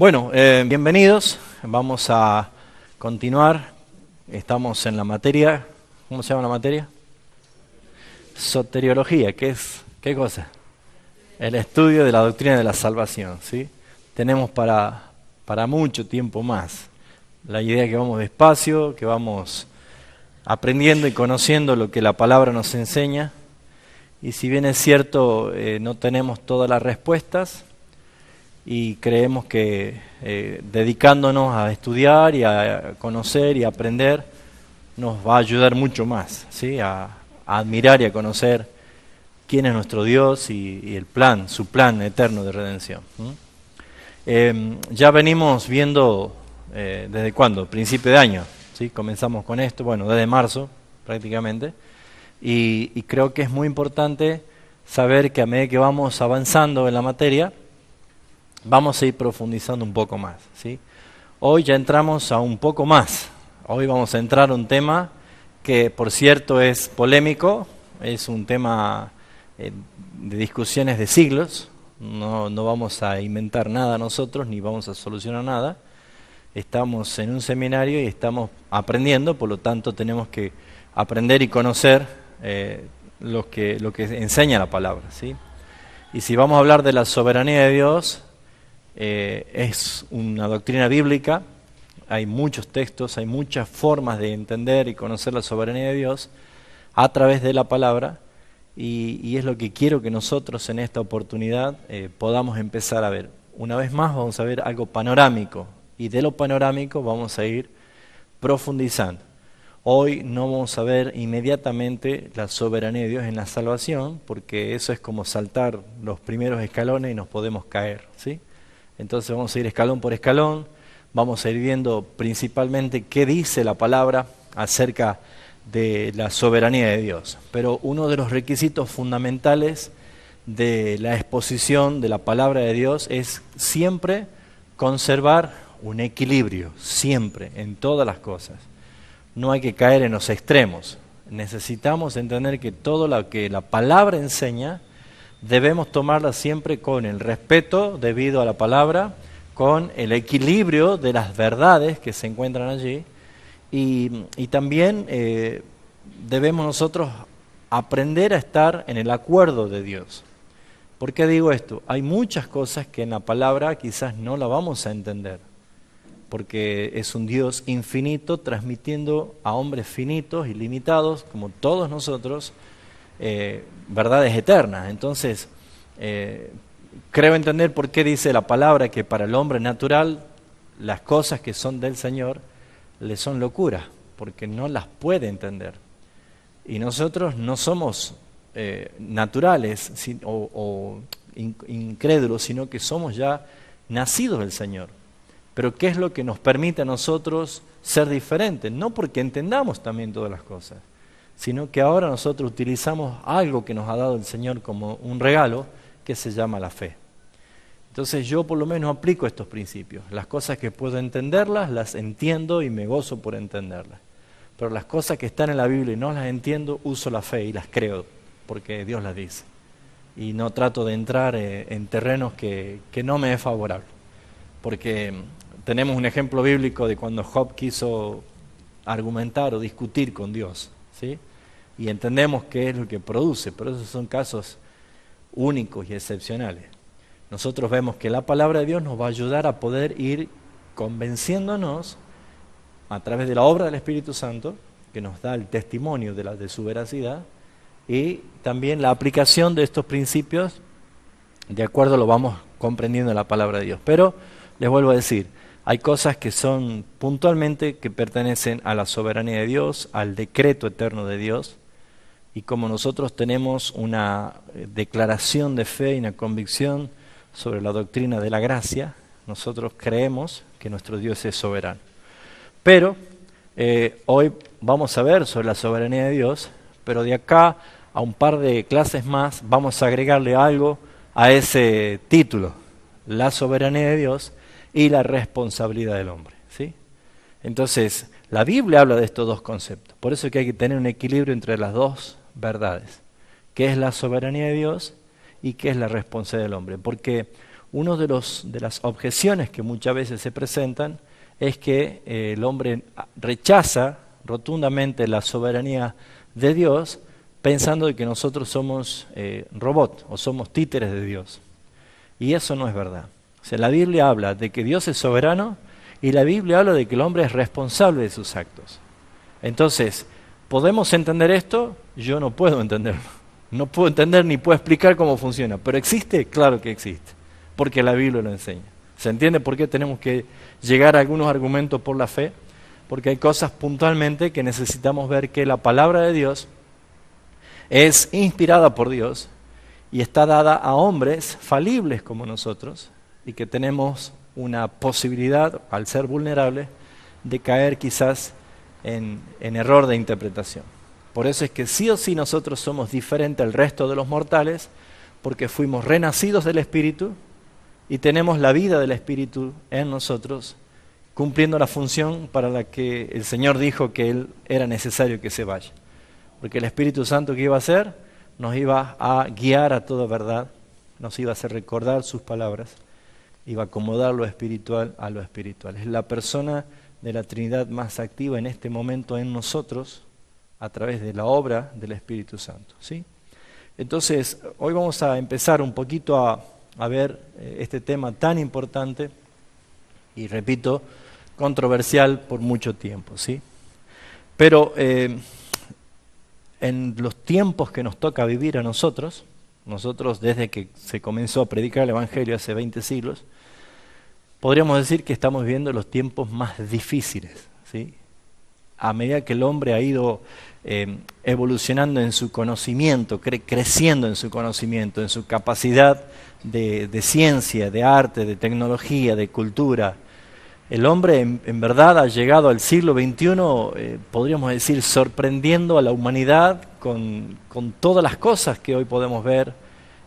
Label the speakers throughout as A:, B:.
A: Bueno, bienvenidos. Vamos a continuar. Estamos en la materia. ¿Cómo se llama la materia? Soteriología. ¿Qué cosa? El estudio de la doctrina de la salvación, ¿sí? Tenemos para mucho tiempo más. La idea es que vamos despacio, que vamos aprendiendo y conociendo lo que la palabra nos enseña. Y si bien es cierto, no tenemos todas las respuestas, y creemos que dedicándonos a estudiar y a conocer y a aprender nos va a ayudar mucho más, ¿sí? A admirar y a conocer quién es nuestro Dios y el plan, su plan eterno de redención. Ya venimos viendo desde cuándo, principio de año, ¿sí? Comenzamos con esto, bueno, desde marzo prácticamente, y creo que es muy importante saber que a medida que vamos avanzando en la materia, vamos a ir profundizando un poco más, ¿sí? Hoy ya entramos a un poco más. Hoy vamos a entrar a un tema que, por cierto, es polémico, es un tema de discusiones de siglos. No vamos a inventar nada nosotros, ni vamos a solucionar nada. Estamos en un seminario y estamos aprendiendo, por lo tanto tenemos que aprender y conocer lo que enseña la palabra, ¿sí? Y si vamos a hablar de la soberanía de Dios, es una doctrina bíblica, hay muchos textos, hay muchas formas de entender y conocer la soberanía de Dios a través de la palabra, y es lo que quiero que nosotros en esta oportunidad podamos empezar a ver. Una vez más vamos a ver algo panorámico, y de lo panorámico vamos a ir profundizando. Hoy no vamos a ver inmediatamente la soberanía de Dios en la salvación, porque eso es como saltar los primeros escalones y nos podemos caer, ¿sí? Entonces vamos a ir escalón por escalón, vamos a ir viendo principalmente qué dice la palabra acerca de la soberanía de Dios. Pero uno de los requisitos fundamentales de la exposición de la palabra de Dios es siempre conservar un equilibrio, siempre, en todas las cosas. No hay que caer en los extremos. Necesitamos entender que todo lo que la palabra enseña debemos tomarla siempre con el respeto debido a la palabra, con el equilibrio de las verdades que se encuentran allí, y también debemos nosotros aprender a estar en el acuerdo de Dios. ¿Por qué digo esto? Hay muchas cosas que en la palabra quizás no la vamos a entender, porque es un Dios infinito transmitiendo a hombres finitos y limitados, como todos nosotros, verdades eternas. Entonces, creo entender por qué dice la palabra que para el hombre natural las cosas que son del Señor le son locura, porque no las puede entender. Y nosotros no somos naturales o incrédulos, sino que somos ya nacidos del Señor. Pero ¿qué es lo que nos permite a nosotros ser diferentes? No porque entendamos también todas las cosas, sino que ahora nosotros utilizamos algo que nos ha dado el Señor como un regalo, que se llama la fe. Entonces yo por lo menos aplico estos principios. Las cosas que puedo entenderlas, las entiendo y me gozo por entenderlas. Pero las cosas que están en la Biblia y no las entiendo, uso la fe y las creo, porque Dios las dice. Y no trato de entrar en terrenos que no me es favorable. Porque tenemos un ejemplo bíblico de cuando Job quiso argumentar o discutir con Dios, ¿sí? Y entendemos qué es lo que produce, pero esos son casos únicos y excepcionales. Nosotros vemos que la palabra de Dios nos va a ayudar a poder ir convenciéndonos a través de la obra del Espíritu Santo, que nos da el testimonio de su veracidad, y también la aplicación de estos principios, de acuerdo lo vamos comprendiendo en la palabra de Dios. Pero les vuelvo a decir, hay cosas que son puntualmente que pertenecen a la soberanía de Dios, al decreto eterno de Dios, y como nosotros tenemos una declaración de fe y una convicción sobre la doctrina de la gracia, nosotros creemos que nuestro Dios es soberano. Pero hoy vamos a ver sobre la soberanía de Dios, pero de acá a un par de clases más vamos a agregarle algo a ese título, la soberanía de Dios y la responsabilidad del hombre, ¿sí? Entonces, la Biblia habla de estos dos conceptos. Por eso es que hay que tener un equilibrio entre las dos verdades. ¿Qué es la soberanía de Dios y qué es la responsabilidad del hombre? Porque una de las objeciones que muchas veces se presentan es que el hombre rechaza rotundamente la soberanía de Dios, pensando de que nosotros somos robots o somos títeres de Dios. Y eso no es verdad. O sea, la Biblia habla de que Dios es soberano y la Biblia habla de que el hombre es responsable de sus actos. Entonces, ¿podemos entender esto? Yo no puedo entenderlo. No puedo entender ni puedo explicar cómo funciona. ¿Pero existe? Claro que existe, porque la Biblia lo enseña. ¿Se entiende por qué tenemos que llegar a algunos argumentos por la fe? Porque hay cosas puntualmente que necesitamos ver que la palabra de Dios es inspirada por Dios y está dada a hombres falibles como nosotros y que tenemos una posibilidad, al ser vulnerables, de caer quizás en error de interpretación. Por eso es que sí o sí nosotros somos diferentes al resto de los mortales, porque fuimos renacidos del Espíritu y tenemos la vida del Espíritu en nosotros, cumpliendo la función para la que el Señor dijo que Él era necesario que se vaya. Porque el Espíritu Santo, ¿qué iba a hacer? Nos iba a guiar a toda verdad, nos iba a hacer recordar sus palabras, iba a acomodar lo espiritual a lo espiritual. Es la persona de la Trinidad más activa en este momento en nosotros, a través de la obra del Espíritu Santo, ¿sí? Entonces, hoy vamos a empezar un poquito a ver este tema tan importante y, repito, controversial por mucho tiempo, ¿sí? Pero en los tiempos que nos toca vivir a nosotros desde que se comenzó a predicar el Evangelio hace 20 siglos, podríamos decir que estamos viviendo los tiempos más difíciles, ¿sí? A medida que el hombre ha ido evolucionando en su conocimiento, creciendo en su conocimiento, en su capacidad de ciencia, de arte, de tecnología, de cultura, el hombre en verdad ha llegado al siglo XXI, podríamos decir, sorprendiendo a la humanidad con todas las cosas que hoy podemos ver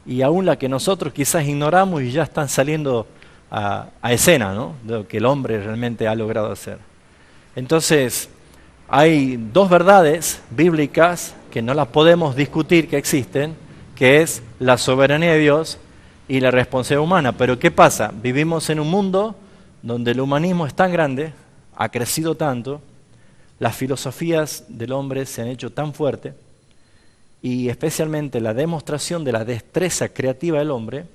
A: y aún las que nosotros quizás ignoramos y ya están saliendo a escena, ¿no? De lo que el hombre realmente ha logrado hacer. Entonces, hay dos verdades bíblicas que no las podemos discutir que existen, que es la soberanía de Dios y la responsabilidad humana. Pero ¿qué pasa? Vivimos en un mundo donde el humanismo es tan grande, ha crecido tanto, las filosofías del hombre se han hecho tan fuertes y especialmente la demostración de la destreza creativa del hombre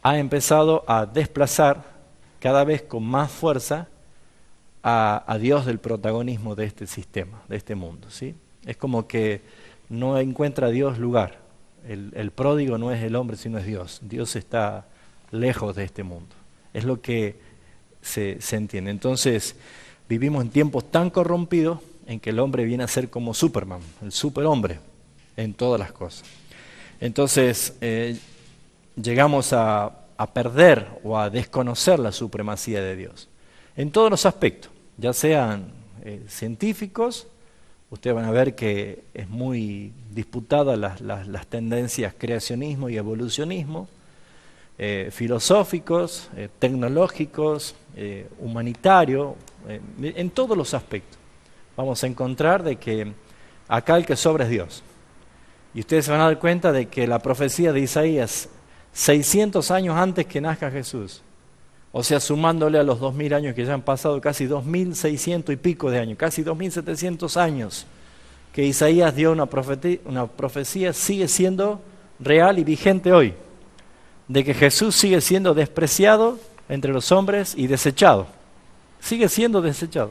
A: ha empezado a desplazar cada vez con más fuerza a Dios del protagonismo de este sistema, de este mundo, ¿sí? Es como que no encuentra Dios lugar. El pródigo no es el hombre, sino es Dios. Dios está lejos de este mundo. Es lo que se entiende. Entonces, vivimos en tiempos tan corrompidos en que el hombre viene a ser como Superman, el superhombre, en todas las cosas. Entonces, llegamos a perder o a desconocer la supremacía de Dios. En todos los aspectos, ya sean científicos, ustedes van a ver que es muy disputada las tendencias creacionismo y evolucionismo, filosóficos, tecnológicos, humanitarios, en todos los aspectos. Vamos a encontrar de que acá el que sobra es Dios. Y ustedes se van a dar cuenta de que la profecía de Isaías, 600 años antes que nazca Jesús, o sea, sumándole a los 2000 años que ya han pasado, casi 2600 y pico de años, casi 2700 años que Isaías dio una profecía, sigue siendo real y vigente hoy, de que Jesús sigue siendo despreciado entre los hombres y desechado. Sigue siendo desechado.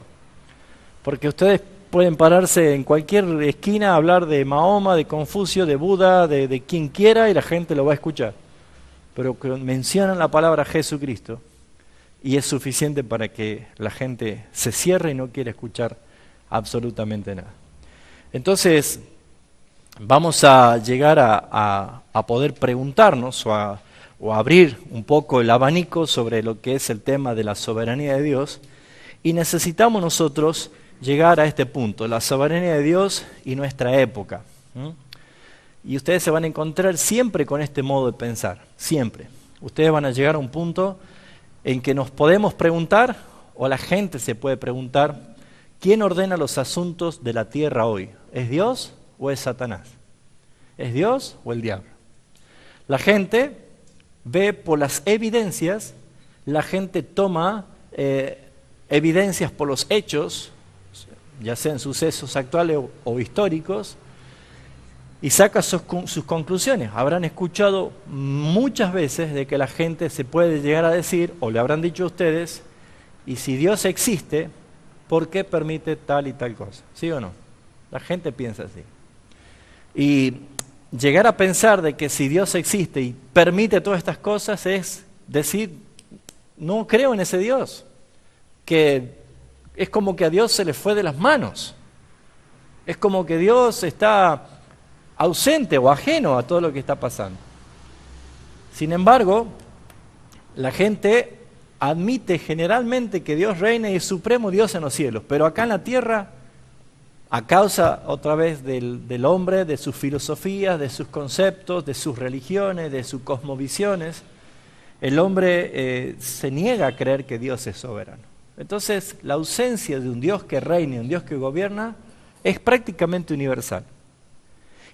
A: Porque ustedes pueden pararse en cualquier esquina a hablar de Mahoma, de Confucio, de Buda, de quien quiera y la gente lo va a escuchar. Pero que mencionan la palabra Jesucristo y es suficiente para que la gente se cierre y no quiera escuchar absolutamente nada. Entonces, vamos a llegar a poder preguntarnos o a abrir un poco el abanico sobre lo que es el tema de la soberanía de Dios, y necesitamos nosotros llegar a este punto, la soberanía de Dios y nuestra época. Y ustedes se van a encontrar siempre con este modo de pensar, siempre. Ustedes van a llegar a un punto en que nos podemos preguntar, o la gente se puede preguntar, ¿quién ordena los asuntos de la tierra hoy? ¿Es Dios o es Satanás? ¿Es Dios o el diablo? La gente ve por las evidencias, la gente toma evidencias por los hechos, ya sean sucesos actuales o históricos, y saca sus conclusiones. Habrán escuchado muchas veces de que la gente se puede llegar a decir, o le habrán dicho a ustedes, y si Dios existe, ¿por qué permite tal y tal cosa? ¿Sí o no? La gente piensa así. Y llegar a pensar de que si Dios existe y permite todas estas cosas es decir, no creo en ese Dios, que es como que a Dios se le fue de las manos. Es como que Dios está ausente o ajeno a todo lo que está pasando. Sin embargo, la gente admite generalmente que Dios reina y es supremo Dios en los cielos, pero acá en la tierra, a causa otra vez del hombre, de sus filosofías, de sus conceptos, de sus religiones, de sus cosmovisiones, el hombre se niega a creer que Dios es soberano. Entonces, la ausencia de un Dios que reine, un Dios que gobierna, es prácticamente universal.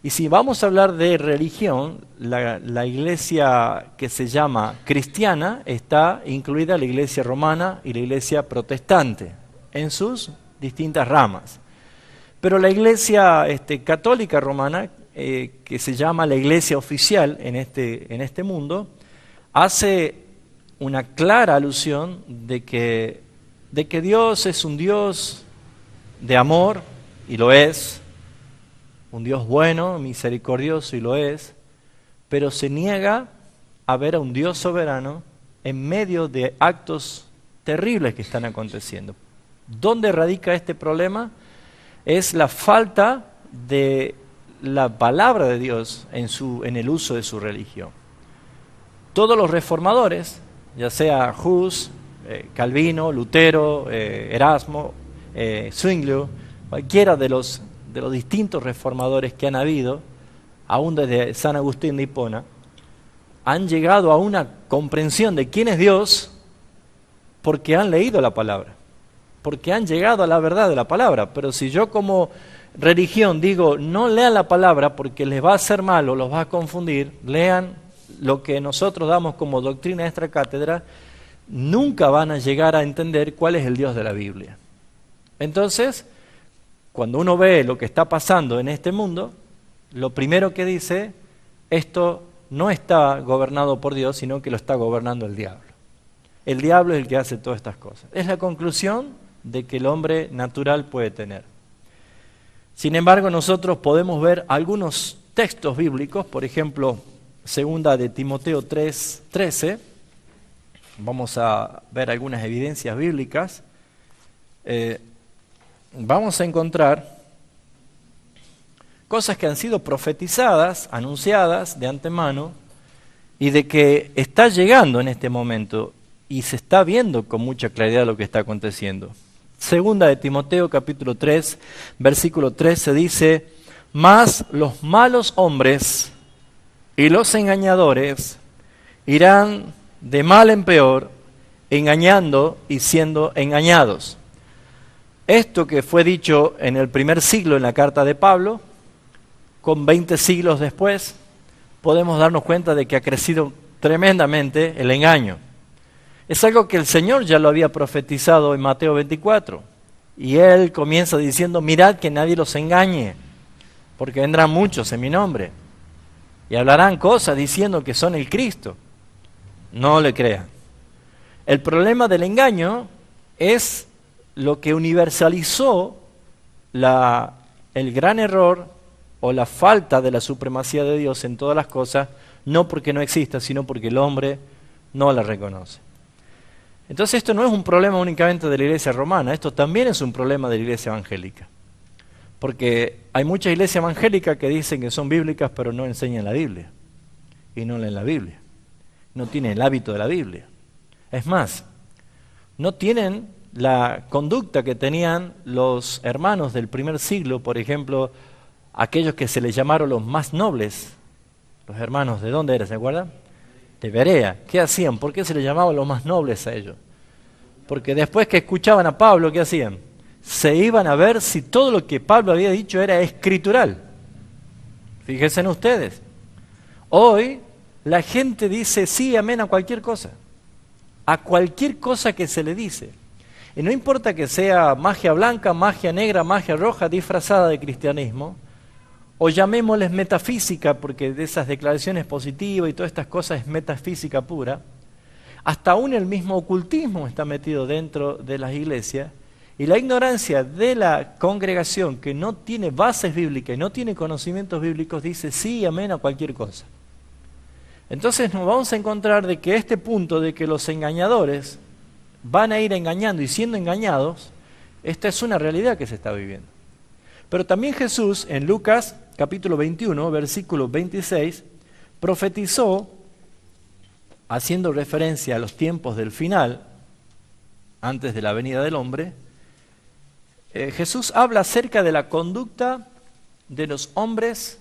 A: Y si vamos a hablar de religión, la iglesia que se llama cristiana está incluida la iglesia romana y la iglesia protestante en sus distintas ramas. Pero la iglesia católica romana, que se llama la iglesia oficial en este mundo, hace una clara alusión de que Dios es un Dios de amor, y lo es, un Dios bueno, misericordioso, y lo es, pero se niega a ver a un Dios soberano en medio de actos terribles que están aconteciendo. ¿Dónde radica este problema? Es la falta de la palabra de Dios en el uso de su religión. Todos los reformadores, ya sea Hus, Calvino, Lutero, Erasmo, Zwinglio, cualquiera de los distintos reformadores que han habido, aún desde San Agustín de Hipona, han llegado a una comprensión de quién es Dios porque han leído la palabra, porque han llegado a la verdad de la palabra. Pero si yo como religión digo, no lean la palabra porque les va a hacer mal o los va a confundir, lean lo que nosotros damos como doctrina extra cátedra, nunca van a llegar a entender cuál es el Dios de la Biblia. Entonces, cuando uno ve lo que está pasando en este mundo, lo primero que dice, esto no está gobernado por Dios, sino que lo está gobernando el diablo. El diablo es el que hace todas estas cosas. Es la conclusión de que el hombre natural puede tener. Sin embargo, nosotros podemos ver algunos textos bíblicos, por ejemplo, 2 de Timoteo 3:13, vamos a ver algunas evidencias bíblicas. Vamos a encontrar cosas que han sido profetizadas, anunciadas de antemano, y de que está llegando en este momento, y se está viendo con mucha claridad lo que está aconteciendo. 2 de Timoteo capítulo 3, versículo 13 dice, mas los malos hombres y los engañadores irán de mal en peor, engañando y siendo engañados. Esto que fue dicho en el primer siglo en la carta de Pablo, con 20 siglos después, podemos darnos cuenta de que ha crecido tremendamente el engaño. Es algo que el Señor ya lo había profetizado en Mateo 24. Y Él comienza diciendo, mirad que nadie los engañe, porque vendrán muchos en mi nombre. Y hablarán cosas diciendo que son el Cristo. No le crean. El problema del engaño es lo que universalizó el gran error o la falta de la supremacía de Dios en todas las cosas, no porque no exista, sino porque el hombre no la reconoce. Entonces esto no es un problema únicamente de la iglesia romana, esto también es un problema de la iglesia evangélica. Porque hay muchas iglesias evangélicas que dicen que son bíblicas, pero no enseñan la Biblia. Y no leen la Biblia. No tienen el hábito de la Biblia. Es más, no tienen la conducta que tenían los hermanos del primer siglo, por ejemplo, aquellos que se les llamaron los más nobles. Los hermanos, ¿de dónde eran? ¿Se acuerdan? De Berea. ¿Qué hacían? ¿Por qué se les llamaban los más nobles a ellos? Porque después que escuchaban a Pablo, ¿qué hacían? Se iban a ver si todo lo que Pablo había dicho era escritural. Fíjense en ustedes. Hoy la gente dice sí, amén a cualquier cosa que se le dice. Y no importa que sea magia blanca, magia negra, magia roja, disfrazada de cristianismo, o llamémosles metafísica, porque de esas declaraciones positivas y todas estas cosas es metafísica pura, hasta aún el mismo ocultismo está metido dentro de las iglesias, y la ignorancia de la congregación que no tiene bases bíblicas y no tiene conocimientos bíblicos dice sí, amén a cualquier cosa. Entonces nos vamos a encontrar de que este punto de que los engañadores van a ir engañando y siendo engañados, esta es una realidad que se está viviendo. Pero también Jesús en Lucas capítulo 21, versículo 26, profetizó, haciendo referencia a los tiempos del final, antes de la venida del hombre, Jesús habla acerca de la conducta de los hombres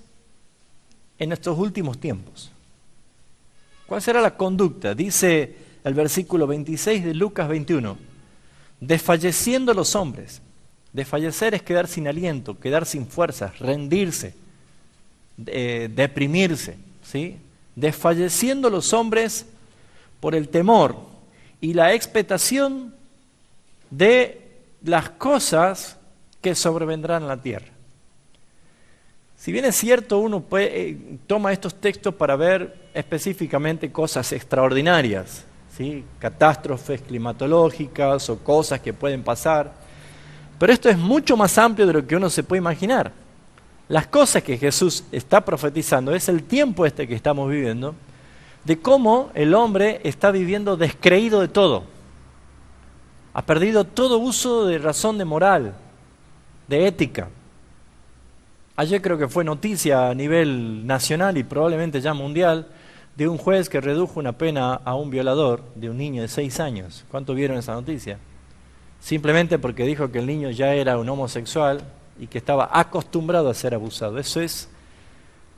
A: en estos últimos tiempos. ¿Cuál será la conducta? Dice el versículo 26 de Lucas 21, desfalleciendo los hombres. Desfallecer es quedar sin aliento, quedar sin fuerzas, rendirse, deprimirse, ¿sí? Desfalleciendo los hombres por el temor y la expectación de las cosas que sobrevendrán en la tierra. Si bien es cierto, uno toma estos textos para ver específicamente cosas extraordinarias, ¿sí? Catástrofes climatológicas o cosas que pueden pasar, pero esto es mucho más amplio de lo que uno se puede imaginar. Las cosas que Jesús está profetizando es el tiempo este que estamos viviendo, de cómo el hombre está viviendo descreído de todo. Ha perdido todo uso de razón de moral, de ética. Ayer creo que fue noticia a nivel nacional y probablemente ya mundial de un juez que redujo una pena a un violador de un niño de 6 años. ¿Cuánto vieron esa noticia? Simplemente porque dijo que el niño ya era un homosexual y que estaba acostumbrado a ser abusado. Eso es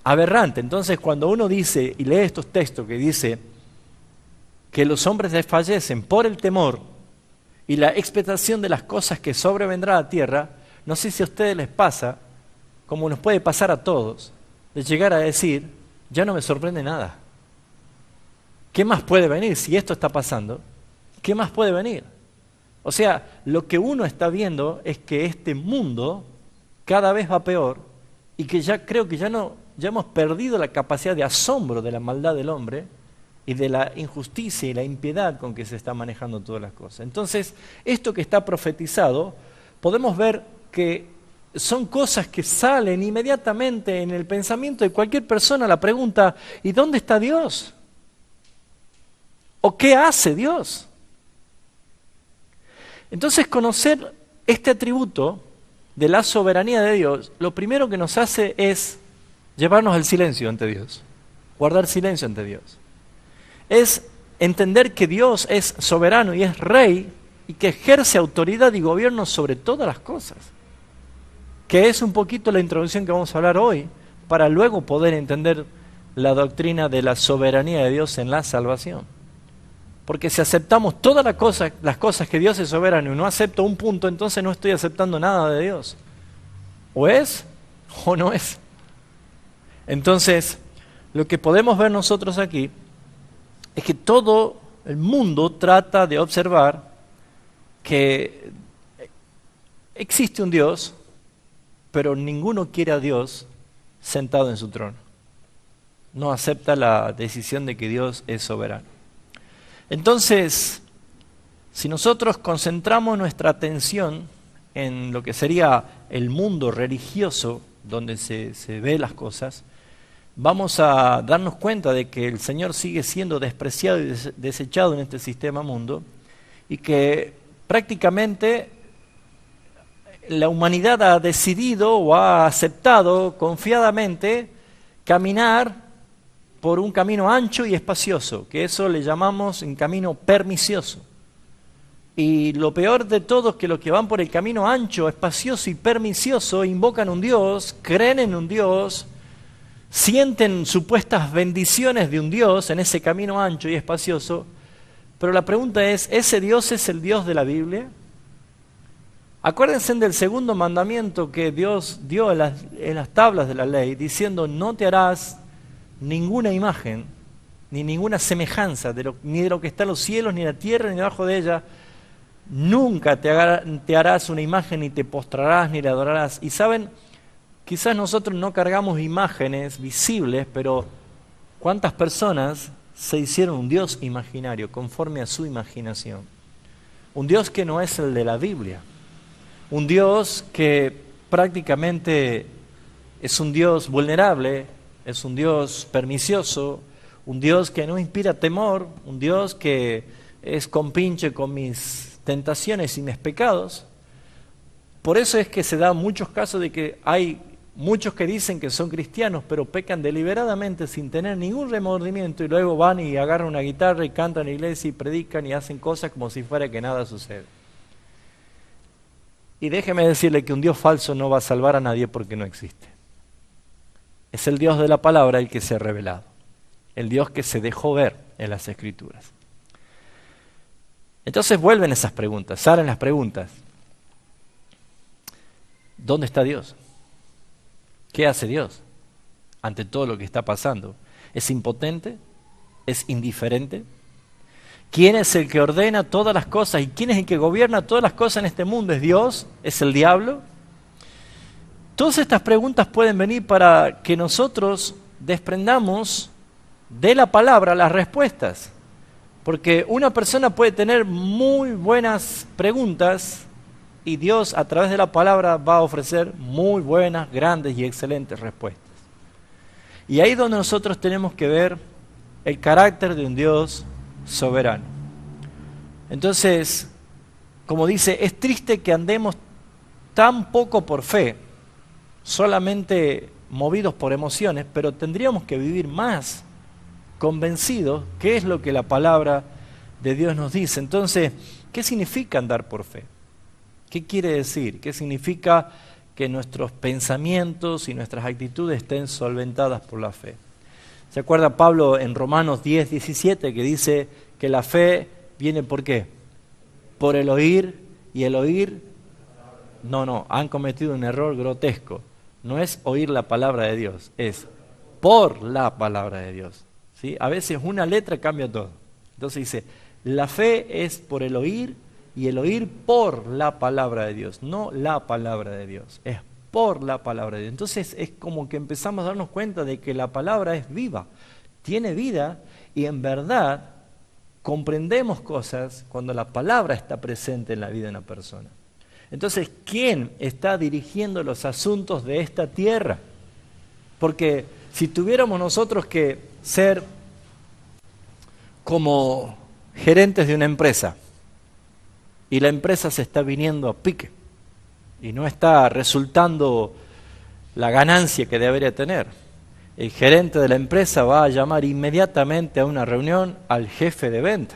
A: aberrante. Entonces, cuando uno dice y lee estos textos que dice que los hombres desfallecen por el temor y la expectación de las cosas que sobrevendrá a la tierra, no sé si a ustedes les pasa, como nos puede pasar a todos, de llegar a decir, ya no me sorprende nada. ¿Qué más puede venir si esto está pasando? ¿Qué más puede venir? O sea, lo que uno está viendo es que este mundo cada vez va peor y que ya creo que ya hemos perdido la capacidad de asombro de la maldad del hombre y de la injusticia y la impiedad con que se están manejando todas las cosas. Entonces, esto que está profetizado, podemos ver que son cosas que salen inmediatamente en el pensamiento de cualquier persona. La pregunta, ¿y dónde está Dios? ¿O qué hace Dios? Entonces, conocer este atributo de la soberanía de Dios, lo primero que nos hace es llevarnos al silencio ante Dios, guardar silencio ante Dios. Es entender que Dios es soberano y es rey y que ejerce autoridad y gobierno sobre todas las cosas. Que es un poquito la introducción que vamos a hablar hoy, para luego poder entender la doctrina de la soberanía de Dios en la salvación. Porque si aceptamos todas las cosas que Dios es soberano y no acepto un punto, entonces no estoy aceptando nada de Dios. O es o no es. Entonces, lo que podemos ver nosotros aquí es que todo el mundo trata de observar que existe un Dios, pero ninguno quiere a Dios sentado en su trono. No acepta la decisión de que Dios es soberano. Entonces, si nosotros concentramos nuestra atención en lo que sería el mundo religioso, donde se ve las cosas, vamos a darnos cuenta de que el Señor sigue siendo despreciado y desechado en este sistema mundo, y que prácticamente la humanidad ha decidido o ha aceptado confiadamente caminar por un camino ancho y espacioso, que eso le llamamos un camino pernicioso. Y lo peor de todo es que los que van por el camino ancho, espacioso y pernicioso invocan un Dios, creen en un Dios, sienten supuestas bendiciones de un Dios en ese camino ancho y espacioso, pero la pregunta es, ¿ese Dios es el Dios de la Biblia? Acuérdense del segundo mandamiento que Dios dio en las tablas de la ley, diciendo, no te harás ninguna imagen ni ninguna semejanza, ni de lo que está en los cielos, ni en la tierra, ni debajo de ella. Nunca te harás una imagen, ni te postrarás, ni la adorarás. Y saben, quizás nosotros no cargamos imágenes visibles, pero ¿cuántas personas se hicieron un Dios imaginario, conforme a su imaginación? Un Dios que no es el de la Biblia. Un Dios que prácticamente es un Dios vulnerable, es un Dios pernicioso, un Dios que no inspira temor, un Dios que es compinche con mis tentaciones y mis pecados. Por eso es que se dan muchos casos de que hay muchos que dicen que son cristianos, pero pecan deliberadamente sin tener ningún remordimiento y luego van y agarran una guitarra y cantan en la iglesia y predican y hacen cosas como si fuera que nada sucede. Y déjeme decirle que un Dios falso no va a salvar a nadie porque no existe. Es el Dios de la palabra el que se ha revelado, el Dios que se dejó ver en las Escrituras. Entonces vuelven esas preguntas, salen las preguntas. ¿Dónde está Dios? ¿Qué hace Dios ante todo lo que está pasando? ¿Es impotente? ¿Es indiferente? ¿Quién es el que ordena todas las cosas y quién es el que gobierna todas las cosas en este mundo? ¿Es Dios? ¿Es el diablo? Todas estas preguntas pueden venir para que nosotros desprendamos de la palabra las respuestas. Porque una persona puede tener muy buenas preguntas y Dios a través de la palabra va a ofrecer muy buenas, grandes y excelentes respuestas. Y ahí es donde nosotros tenemos que ver el carácter de un Dios soberano. Entonces, como dice, es triste que andemos tan poco por fe, solamente movidos por emociones, pero tendríamos que vivir más convencidos qué es lo que la palabra de Dios nos dice. Entonces, ¿qué significa andar por fe? ¿Qué quiere decir? ¿Qué significa que nuestros pensamientos y nuestras actitudes estén solventadas por la fe? ¿Se acuerda Pablo en Romanos 10:17 que dice que la fe viene por qué? Por el oír, y el oír, no, han cometido un error grotesco. No es oír la palabra de Dios, es por la palabra de Dios. ¿Sí? A veces una letra cambia todo. Entonces dice, la fe es por el oír y el oír por la palabra de Dios, no la palabra de Dios, es por la palabra de Dios. Entonces es como que empezamos a darnos cuenta de que la palabra es viva, tiene vida y en verdad comprendemos cosas cuando la palabra está presente en la vida de una persona. Entonces, ¿quién está dirigiendo los asuntos de esta tierra? Porque si tuviéramos nosotros que ser como gerentes de una empresa y la empresa se está viniendo a pique y no está resultando la ganancia que debería tener, el gerente de la empresa va a llamar inmediatamente a una reunión al jefe de venta.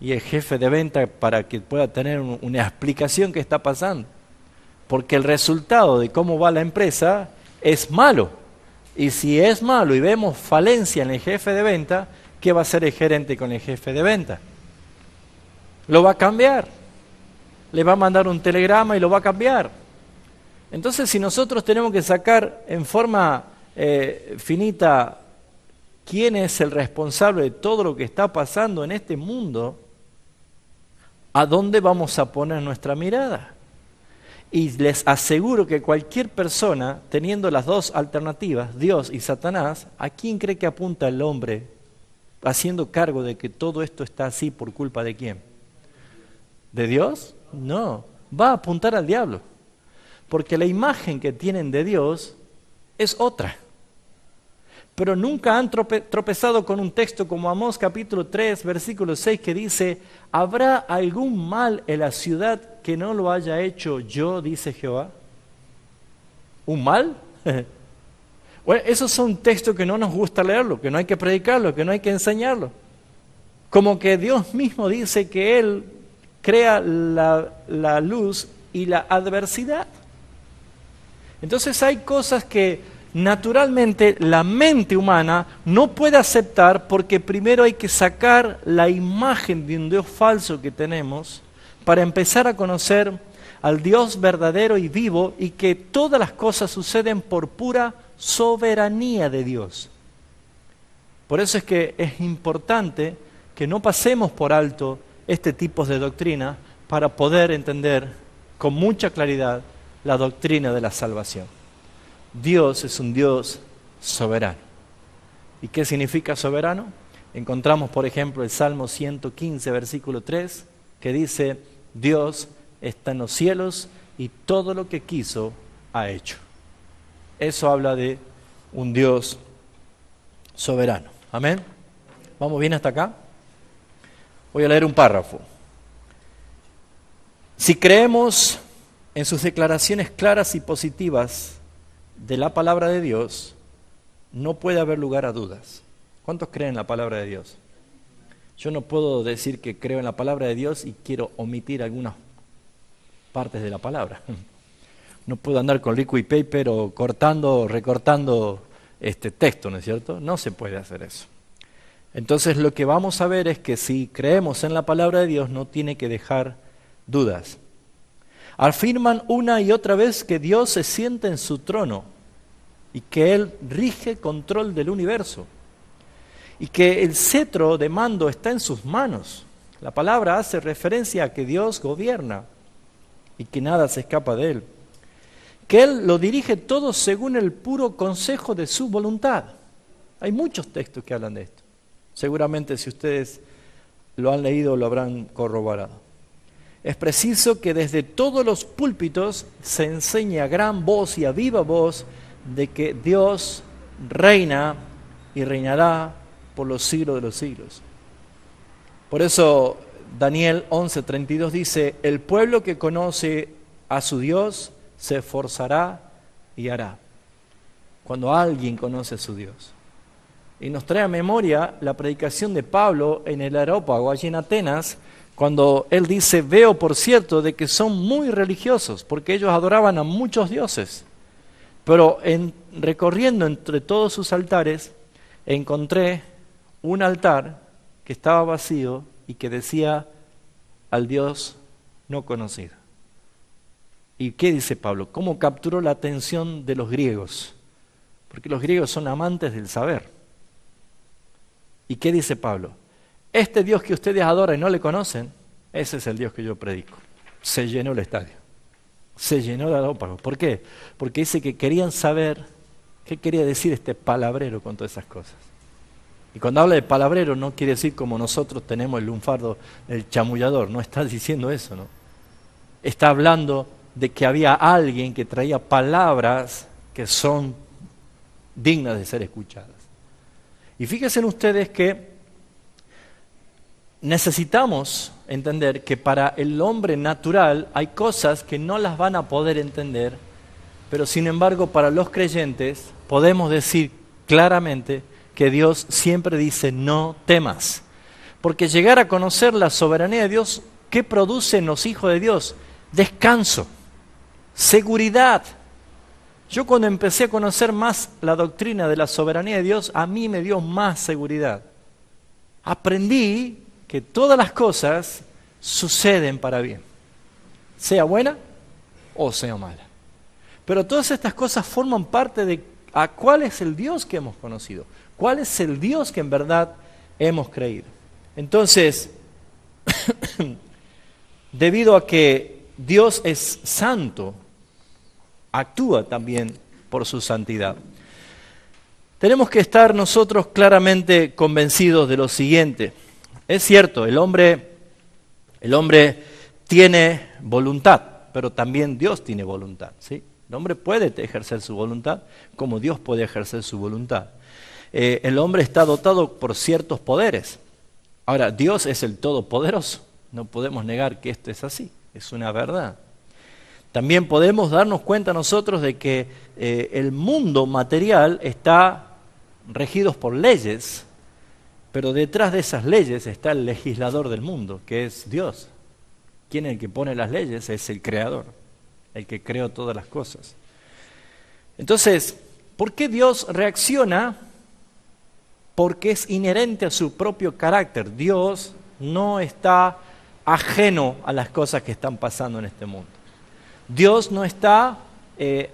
A: Y el jefe de venta para que pueda tener una explicación qué está pasando. Porque el resultado de cómo va la empresa es malo. Y si es malo y vemos falencia en el jefe de venta, ¿qué va a hacer el gerente con el jefe de venta? Lo va a cambiar. Le va a mandar un telegrama y lo va a cambiar. Entonces, si nosotros tenemos que sacar en forma finita quién es el responsable de todo lo que está pasando en este mundo, ¿a dónde vamos a poner nuestra mirada? Y les aseguro que cualquier persona, teniendo las dos alternativas, Dios y Satanás, ¿a quién cree que apunta el hombre haciendo cargo de que todo esto está así por culpa de quién? ¿De Dios? No, va a apuntar al diablo. Porque la imagen que tienen de Dios es otra. Pero nunca han tropezado con un texto como Amós capítulo 3, versículo 6, que dice, ¿habrá algún mal en la ciudad que no lo haya hecho yo, dice Jehová? ¿Un mal? Bueno, esos son textos que no nos gusta leerlo, que no hay que predicarlo, que no hay que enseñarlo. Como que Dios mismo dice que Él crea la luz y la adversidad. Entonces hay cosas que naturalmente la mente humana no puede aceptar porque primero hay que sacar la imagen de un Dios falso que tenemos para empezar a conocer al Dios verdadero y vivo y que todas las cosas suceden por pura soberanía de Dios. Por eso es que es importante que no pasemos por alto este tipo de doctrina para poder entender con mucha claridad la doctrina de la salvación. Dios es un Dios soberano. ¿Y qué significa soberano? Encontramos, por ejemplo, el Salmo 115, versículo 3, que dice: Dios está en los cielos y todo lo que quiso ha hecho. Eso habla de un Dios soberano. ¿Amén? ¿Vamos bien hasta acá? Voy a leer un párrafo. Si creemos en sus declaraciones claras y positivas de la palabra de Dios, no puede haber lugar a dudas. ¿Cuántos creen en la palabra de Dios? Yo no puedo decir que creo en la palabra de Dios y quiero omitir algunas partes de la palabra. No puedo andar con liquid paper o cortando o recortando texto, ¿no es cierto? No se puede hacer eso. Entonces lo que vamos a ver es que si creemos en la palabra de Dios no tiene que dejar dudas. Afirman una y otra vez que Dios se sienta en su trono y que Él rige control del universo y que el cetro de mando está en sus manos. La palabra hace referencia a que Dios gobierna y que nada se escapa de Él. Que Él lo dirige todo según el puro consejo de su voluntad. Hay muchos textos que hablan de esto. Seguramente si ustedes lo han leído lo habrán corroborado. Es preciso que desde todos los púlpitos se enseñe a gran voz y a viva voz de que Dios reina y reinará por los siglos de los siglos. Por eso Daniel 11:32 dice: el pueblo que conoce a su Dios se esforzará y hará. Cuando alguien conoce a su Dios. Y nos trae a memoria la predicación de Pablo en el Areópago, allí en Atenas, cuando él dice: veo por cierto de que son muy religiosos, porque ellos adoraban a muchos dioses. Pero recorriendo entre todos sus altares, encontré un altar que estaba vacío y que decía: al Dios no conocido. ¿Y qué dice Pablo? ¿Cómo capturó la atención de los griegos? Porque los griegos son amantes del saber. ¿Y qué dice Pablo? Este Dios que ustedes adoran y no le conocen, ese es el Dios que yo predico. Se llenó el estadio. Se llenó el Areópago. ¿Por qué? Porque dice que querían saber qué quería decir este palabrero con todas esas cosas. Y cuando habla de palabrero no quiere decir como nosotros tenemos el lunfardo, el chamullador. No está diciendo eso, ¿no? Está hablando de que había alguien que traía palabras que son dignas de ser escuchadas. Y fíjense ustedes que necesitamos entender que para el hombre natural hay cosas que no las van a poder entender, pero sin embargo para los creyentes podemos decir claramente que Dios siempre dice: no temas. Porque llegar a conocer la soberanía de Dios, ¿qué produce en los hijos de Dios? Descanso, seguridad. Yo cuando empecé a conocer más la doctrina de la soberanía de Dios, a mí me dio más seguridad. Aprendí que todas las cosas suceden para bien, sea buena o sea mala. Pero todas estas cosas forman parte de a cuál es el Dios que hemos conocido, cuál es el Dios que en verdad hemos creído. Entonces, debido a que Dios es santo, actúa también por su santidad. Tenemos que estar nosotros claramente convencidos de lo siguiente. Es cierto, el hombre tiene voluntad, pero también Dios tiene voluntad, ¿sí? El hombre puede ejercer su voluntad como Dios puede ejercer su voluntad. El hombre está dotado por ciertos poderes. Ahora, Dios es el Todopoderoso. No podemos negar que esto es así, es una verdad. También podemos darnos cuenta nosotros de que el mundo material está regido por leyes, pero detrás de esas leyes está el legislador del mundo, que es Dios. ¿Quién es el que pone las leyes? Es el Creador, el que creó todas las cosas. Entonces, ¿por qué Dios reacciona? Porque es inherente a su propio carácter. Dios no está ajeno a las cosas que están pasando en este mundo. Dios no está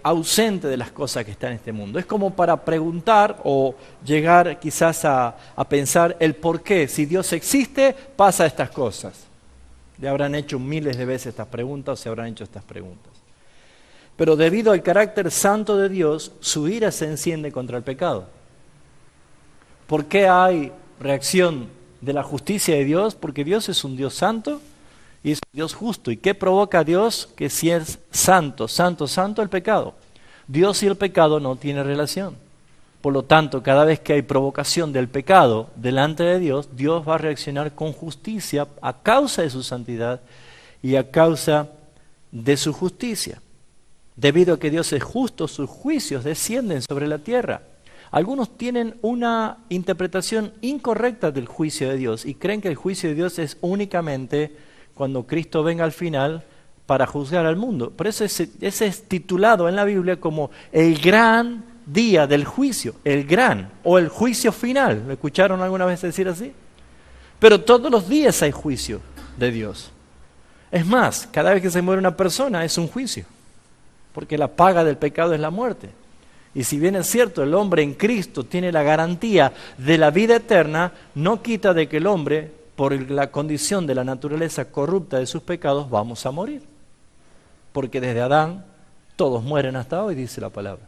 A: ausente de las cosas que están en este mundo. Es como para preguntar o llegar quizás a pensar el por qué. Si Dios existe, pasa estas cosas. Le habrán hecho miles de veces estas preguntas o se habrán hecho estas preguntas. Pero debido al carácter santo de Dios, su ira se enciende contra el pecado. ¿Por qué hay reacción de la justicia de Dios? Porque Dios es un Dios santo y es un Dios justo. ¿Y qué provoca a Dios? Que si es santo, santo, santo, el pecado. Dios y el pecado no tienen relación. Por lo tanto, cada vez que hay provocación del pecado delante de Dios, Dios va a reaccionar con justicia a causa de su santidad y a causa de su justicia. Debido a que Dios es justo, sus juicios descienden sobre la tierra. Algunos tienen una interpretación incorrecta del juicio de Dios y creen que el juicio de Dios es únicamente cuando Cristo venga al final para juzgar al mundo. Por eso ese es titulado en la Biblia como el gran día del juicio, el gran o el juicio final. ¿Lo escucharon alguna vez decir así? Pero todos los días hay juicio de Dios. Es más, cada vez que se muere una persona es un juicio, porque la paga del pecado es la muerte. Y si bien es cierto, el hombre en Cristo tiene la garantía de la vida eterna, no quita de que el hombre, por la condición de la naturaleza corrupta de sus pecados, vamos a morir. Porque desde Adán todos mueren hasta hoy, dice la palabra.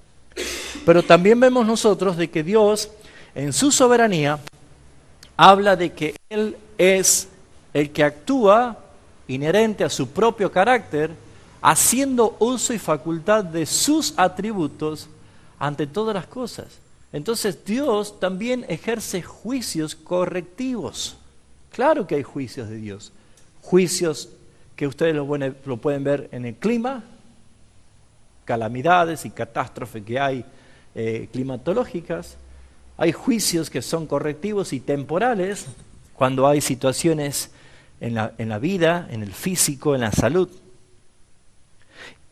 A: Pero también vemos nosotros de que Dios, en su soberanía, habla de que Él es el que actúa inherente a su propio carácter, haciendo uso y facultad de sus atributos ante todas las cosas. Entonces Dios también ejerce juicios correctivos. Claro que hay juicios de Dios. Juicios que ustedes lo pueden ver en el clima, calamidades y catástrofes que hay climatológicas. Hay juicios que son correctivos y temporales cuando hay situaciones en la vida, en el físico, en la salud.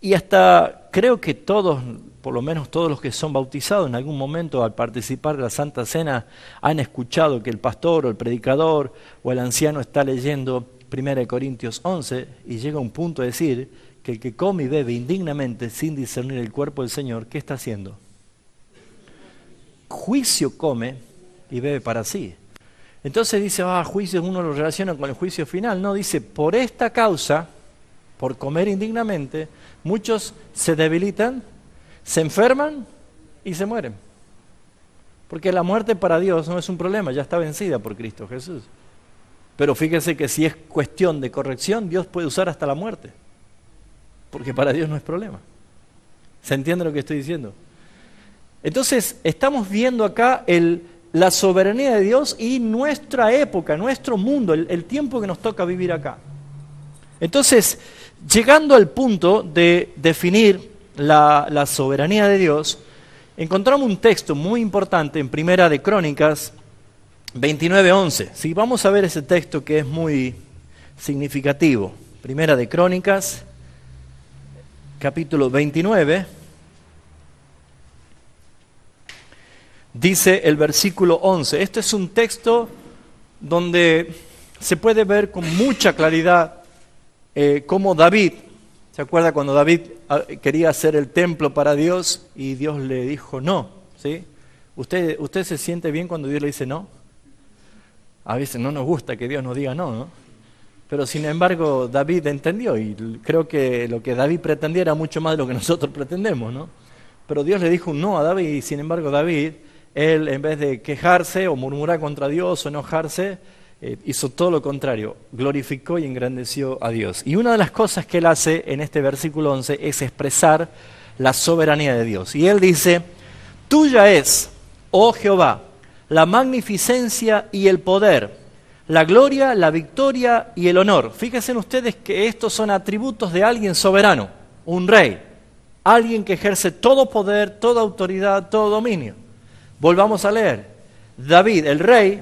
A: Y hasta creo que todos, por lo menos todos los que son bautizados en algún momento al participar de la Santa Cena, han escuchado que el pastor o el predicador o el anciano está leyendo 1 Corintios 11 y llega a un punto de decir que el que come y bebe indignamente sin discernir el cuerpo del Señor, ¿qué está haciendo? Juicio come y bebe para sí. Entonces dice, juicio uno lo relaciona con el juicio final. No, dice, por esta causa, por comer indignamente, muchos se debilitan, se enferman y se mueren. Porque la muerte para Dios no es un problema, ya está vencida por Cristo Jesús. Pero fíjese que si es cuestión de corrección, Dios puede usar hasta la muerte. Porque para Dios no es problema. ¿Se entiende lo que estoy diciendo? Entonces, estamos viendo acá la soberanía de Dios y nuestra época, nuestro mundo, el tiempo que nos toca vivir acá. Entonces, llegando al punto de definir la soberanía de Dios, encontramos un texto muy importante en Primera de Crónicas 29:11. Sí, vamos a ver ese texto que es muy significativo. Primera de Crónicas, capítulo 29. Dice el versículo 11. Este es un texto donde se puede ver con mucha claridad cómo David, ¿se acuerda cuando David quería hacer el templo para Dios y Dios le dijo no? ¿Sí? ¿Usted se siente bien cuando Dios le dice no? A veces no nos gusta que Dios nos diga no, ¿no? Pero sin embargo David entendió y creo que lo que David pretendía era mucho más de lo que nosotros pretendemos, ¿no? Pero Dios le dijo un no a David y sin embargo David, él en vez de quejarse o murmurar contra Dios o enojarse, hizo todo lo contrario, glorificó y engrandeció a Dios. Y una de las cosas que él hace en este versículo 11 es expresar la soberanía de Dios. Y él dice, tuya es, oh Jehová, la magnificencia y el poder, la gloria, la victoria y el honor. Fíjense ustedes que estos son atributos de alguien soberano, un rey, alguien que ejerce todo poder, toda autoridad, todo dominio. Volvamos a leer. David, el rey,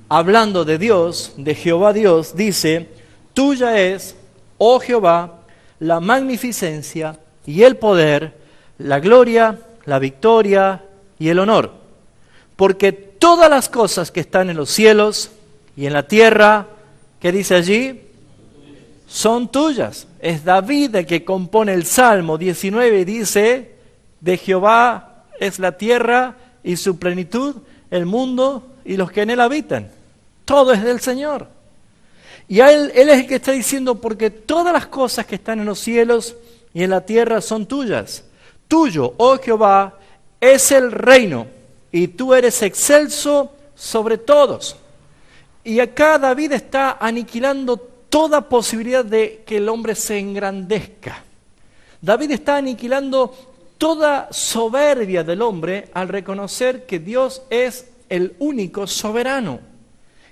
A: hablando de Dios, de Jehová Dios, dice, tuya es, oh Jehová, la magnificencia y el poder, la gloria, la victoria y el honor. Porque todas las cosas que están en los cielos y en la tierra, ¿qué dice allí? son tuyas. Es David el que compone el Salmo 19 y dice, de Jehová es la tierra y su plenitud, el mundo y los que en él habitan. Todo es del Señor. Y él es el que está diciendo, porque todas las cosas que están en los cielos y en la tierra son tuyas. Tuyo, oh Jehová, es el reino, y tú eres excelso sobre todos. Y acá David está aniquilando toda posibilidad de que el hombre se engrandezca. David está aniquilando toda soberbia del hombre al reconocer que Dios es el único soberano.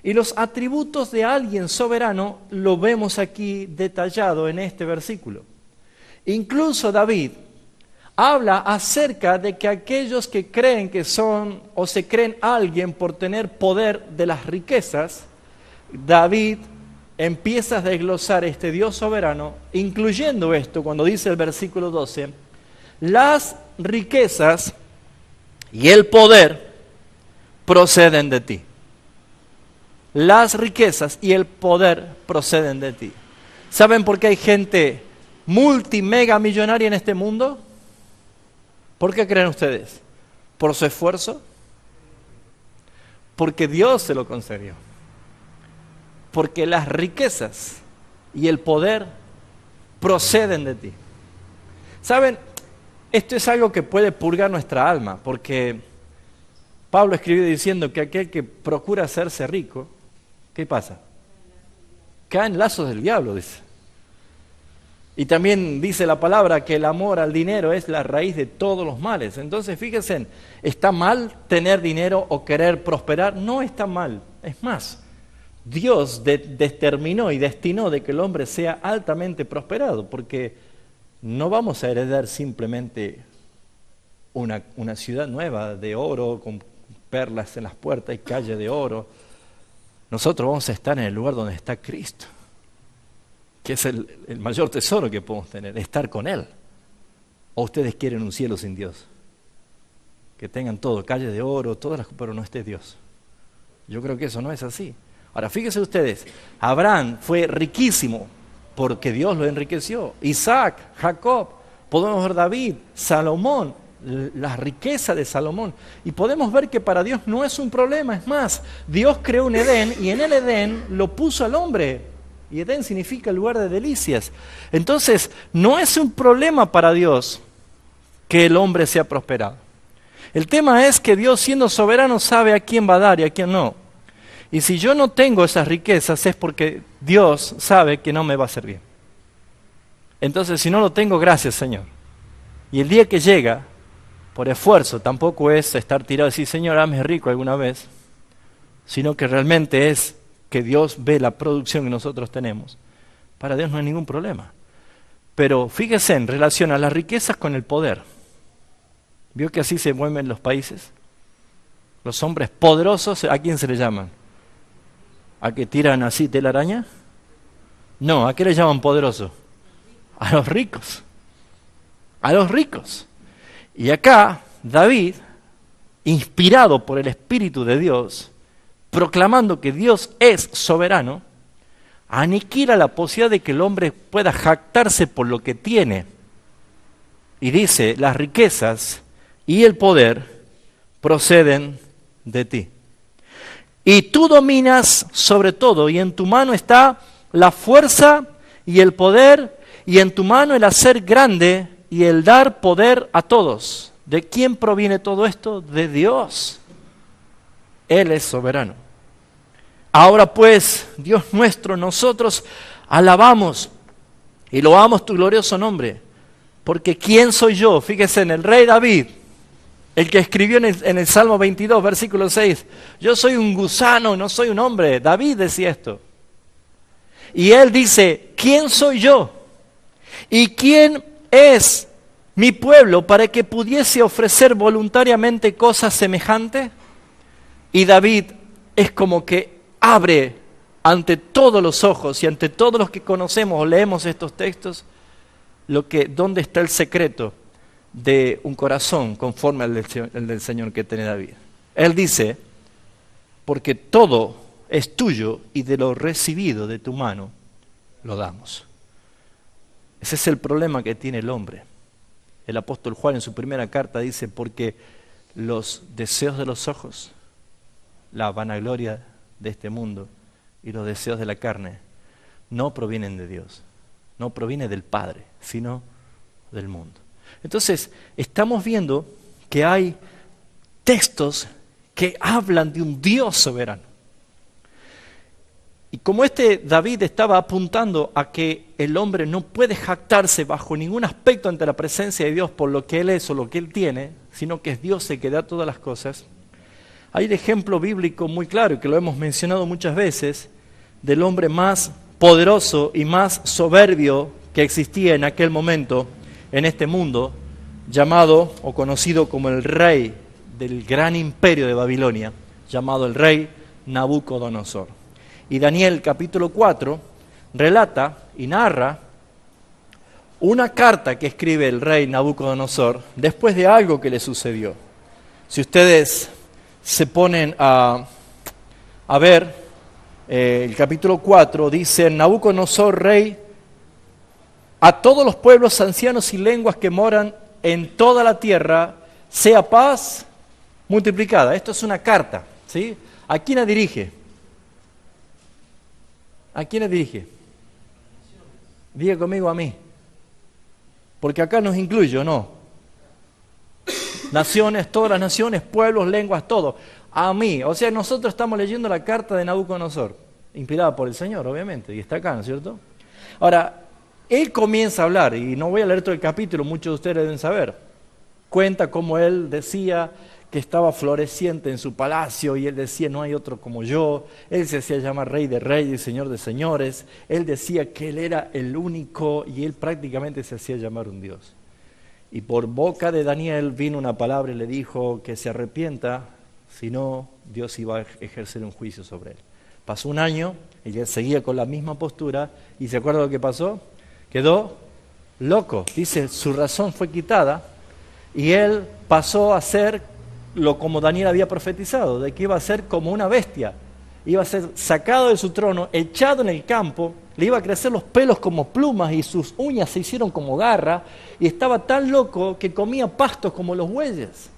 A: Y los atributos de alguien soberano lo vemos aquí detallado en este versículo. Incluso David habla acerca de que aquellos que creen que son o se creen alguien por tener poder de las riquezas, David empieza a desglosar este Dios soberano, incluyendo esto cuando dice el versículo 12, las riquezas y el poder proceden de ti. Las riquezas y el poder proceden de ti. ¿Saben por qué hay gente multimega millonaria en este mundo? ¿Por qué creen ustedes? ¿Por su esfuerzo? Porque Dios se lo concedió. Porque las riquezas y el poder proceden de ti. ¿Saben? Esto es algo que puede purgar nuestra alma, porque Pablo escribió diciendo que aquel que procura hacerse rico, ¿qué pasa? Cae en lazos del diablo, dice. Y también dice la palabra que el amor al dinero es la raíz de todos los males. Entonces, fíjense, ¿está mal tener dinero o querer prosperar? No está mal. Es más, Dios determinó y destinó de que el hombre sea altamente prosperado, porque no vamos a heredar simplemente una ciudad nueva de oro con perlas en las puertas y calle de oro. Nosotros vamos a estar en el lugar donde está Cristo, que es el mayor tesoro que podemos tener, estar con Él. ¿O ustedes quieren un cielo sin Dios? Que tengan todo, calle de oro, todas las, pero no esté Dios. Yo creo que eso no es así. Ahora, fíjense ustedes, Abraham fue riquísimo porque Dios lo enriqueció. Isaac, Jacob, podemos ver David, Salomón, la riqueza de Salomón. Y podemos ver que para Dios no es un problema. Es más, Dios creó un Edén y en el Edén lo puso al hombre. Y Edén significa lugar de delicias. Entonces, no es un problema para Dios que el hombre sea prosperado. El tema es que Dios, siendo soberano, sabe a quién va a dar y a quién no. Y si yo no tengo esas riquezas es porque Dios sabe que no me va a hacer bien. Entonces, si no lo tengo, gracias, Señor. Y el día que llega, por esfuerzo, tampoco es estar tirado y decir, Señor, hazme rico alguna vez, sino que realmente es que Dios ve la producción que nosotros tenemos. Para Dios no hay ningún problema. Pero fíjese en relación a las riquezas con el poder. ¿Vio que así se mueven los países? Los hombres poderosos, ¿a quién se le llaman? ¿A que tiran así telaraña? No, ¿a qué le llaman poderosos? A los ricos. A los ricos. Y acá, David, inspirado por el Espíritu de Dios, proclamando que Dios es soberano, aniquila la posibilidad de que el hombre pueda jactarse por lo que tiene. Y dice, las riquezas y el poder proceden de ti. Y tú dominas sobre todo, y en tu mano está la fuerza y el poder, y en tu mano el hacer grande y el dar poder a todos. ¿De quién proviene todo esto? De Dios. Él es soberano. Ahora pues, Dios nuestro, nosotros alabamos y loamos tu glorioso nombre. Porque ¿quién soy yo? Fíjese en el rey David, el que escribió en el Salmo 22, versículo 6. Yo soy un gusano, no soy un hombre. David decía esto. Y él dice, ¿quién soy yo? ¿Y quién es mi pueblo para que pudiese ofrecer voluntariamente cosas semejantes? Y David es como que abre ante todos los ojos y ante todos los que conocemos o leemos estos textos, dónde está el secreto de un corazón conforme al del Señor que tiene David. Él dice, porque todo es tuyo y de lo recibido de tu mano lo damos. Ese es el problema que tiene el hombre. El apóstol Juan en su primera carta dice, porque los deseos de los ojos, la vanagloria de este mundo y los deseos de la carne no provienen de Dios, no proviene del Padre, sino del mundo. Entonces, estamos viendo que hay textos que hablan de un Dios soberano. Y como David estaba apuntando a que el hombre no puede jactarse bajo ningún aspecto ante la presencia de Dios por lo que él es o lo que él tiene, sino que es Dios el que da todas las cosas, hay un ejemplo bíblico muy claro, que lo hemos mencionado muchas veces, del hombre más poderoso y más soberbio que existía en aquel momento en este mundo, llamado o conocido como el rey del gran imperio de Babilonia, llamado el rey Nabucodonosor. Y Daniel capítulo 4 relata y narra una carta que escribe el rey Nabucodonosor después de algo que le sucedió. Si ustedes se ponen a ver, el capítulo 4 dice, Nabucodonosor, rey, a todos los pueblos, ancianos y lenguas que moran en toda la tierra, sea paz multiplicada. Esto es una carta, ¿sí? ¿A quién la dirige? ¿A quién la dirige? Diga conmigo a mí. Porque acá nos incluye, ¿o no? Naciones, todas las naciones, pueblos, lenguas, todo. A mí. O sea, nosotros estamos leyendo la carta de Nabucodonosor, inspirada por el Señor, obviamente, y está acá, ¿no es cierto? Ahora, él comienza a hablar, y no voy a leer todo el capítulo, muchos de ustedes deben saber. Cuenta cómo él decía que estaba floreciente en su palacio, y él decía, no hay otro como yo. Él se hacía llamar rey de reyes y señor de señores. Él decía que él era el único, y él prácticamente se hacía llamar un Dios. Y por boca de Daniel vino una palabra y le dijo que se arrepienta, si no, Dios iba a ejercer un juicio sobre él. Pasó un año, y él seguía con la misma postura, y ¿se acuerda lo que pasó? Quedó loco. Dice, su razón fue quitada, y él pasó a ser lo como Daniel había profetizado, de que iba a ser como una bestia, iba a ser sacado de su trono, echado en el campo, le iba a crecer los pelos como plumas y sus uñas se hicieron como garra, y estaba tan loco que comía pastos como los bueyes.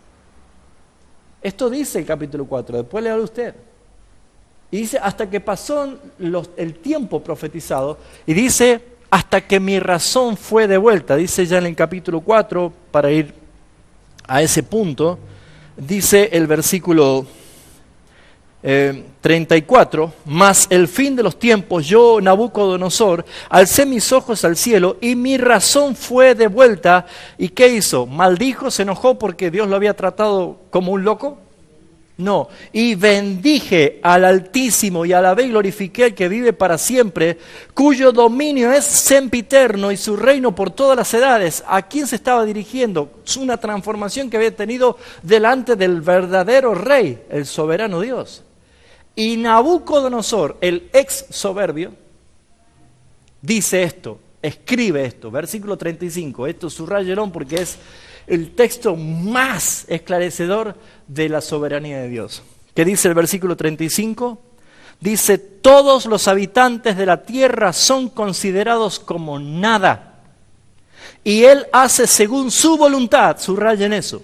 A: Esto dice el capítulo 4, después léalo usted. Y dice, hasta que pasó el tiempo profetizado, y dice, hasta que mi razón fue devuelta, dice ya en el capítulo 4, para ir a ese punto, dice el versículo 34, mas el fin de los tiempos, yo, Nabucodonosor, alcé mis ojos al cielo y mi razón fue devuelta. ¿Y qué hizo? ¿Maldijo? ¿Se enojó porque Dios lo había tratado como un loco? No. Y bendije al Altísimo y alabé y glorifiqué al que vive para siempre, cuyo dominio es sempiterno y su reino por todas las edades. ¿A quién se estaba dirigiendo? Es una transformación que había tenido delante del verdadero rey, el soberano Dios. Y Nabucodonosor, el ex soberbio, dice esto, escribe esto, versículo 35, esto subrayelo porque es el texto más esclarecedor de la soberanía de Dios. ¿Qué dice el versículo 35? Dice, todos los habitantes de la tierra son considerados como nada, y Él hace según su voluntad, subrayen eso,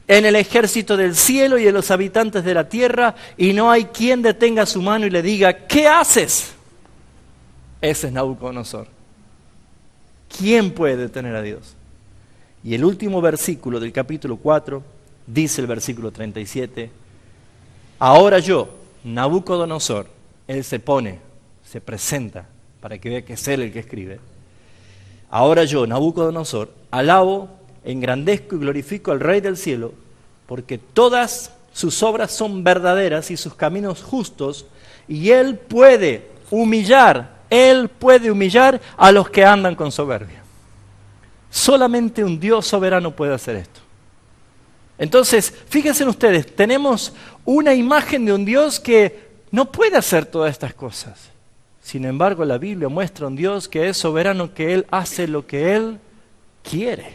A: en el ejército del cielo y en los habitantes de la tierra, y no hay quien detenga su mano y le diga, ¿qué haces? Ese es Nabucodonosor. ¿Quién puede detener a Dios? Y el último versículo del capítulo 4, dice el versículo 37, ahora yo, Nabucodonosor, él se presenta, para que vea que es él el que escribe. Ahora yo, Nabucodonosor, alabo, engrandezco y glorifico al Rey del cielo, porque todas sus obras son verdaderas y sus caminos justos, y él puede humillar a los que andan con soberbia. Solamente un Dios soberano puede hacer esto. Entonces, fíjense ustedes, tenemos una imagen de un Dios que no puede hacer todas estas cosas. Sin embargo, la Biblia muestra un Dios que es soberano, que Él hace lo que Él quiere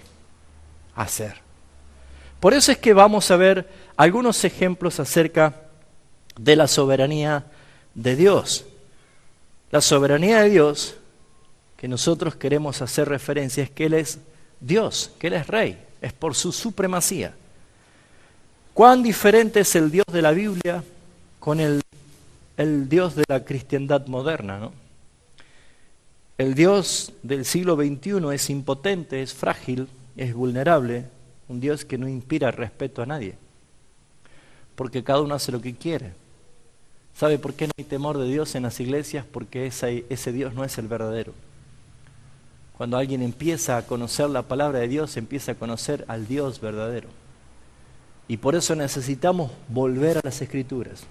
A: hacer. Por eso es que vamos a ver algunos ejemplos acerca de la soberanía de Dios. La soberanía de Dios que nosotros queremos hacer referencia es que Él es Dios, que Él es Rey, es por su supremacía. ¿Cuán diferente es el Dios de la Biblia con el Dios de la cristiandad moderna, ¿no? El Dios del siglo XXI es impotente, es frágil, es vulnerable, un Dios que no inspira respeto a nadie, porque cada uno hace lo que quiere. ¿Sabe por qué no hay temor de Dios en las iglesias? Porque ese Dios no es el verdadero. Cuando alguien empieza a conocer la palabra de Dios, empieza a conocer al Dios verdadero. Y por eso necesitamos volver a las Escrituras.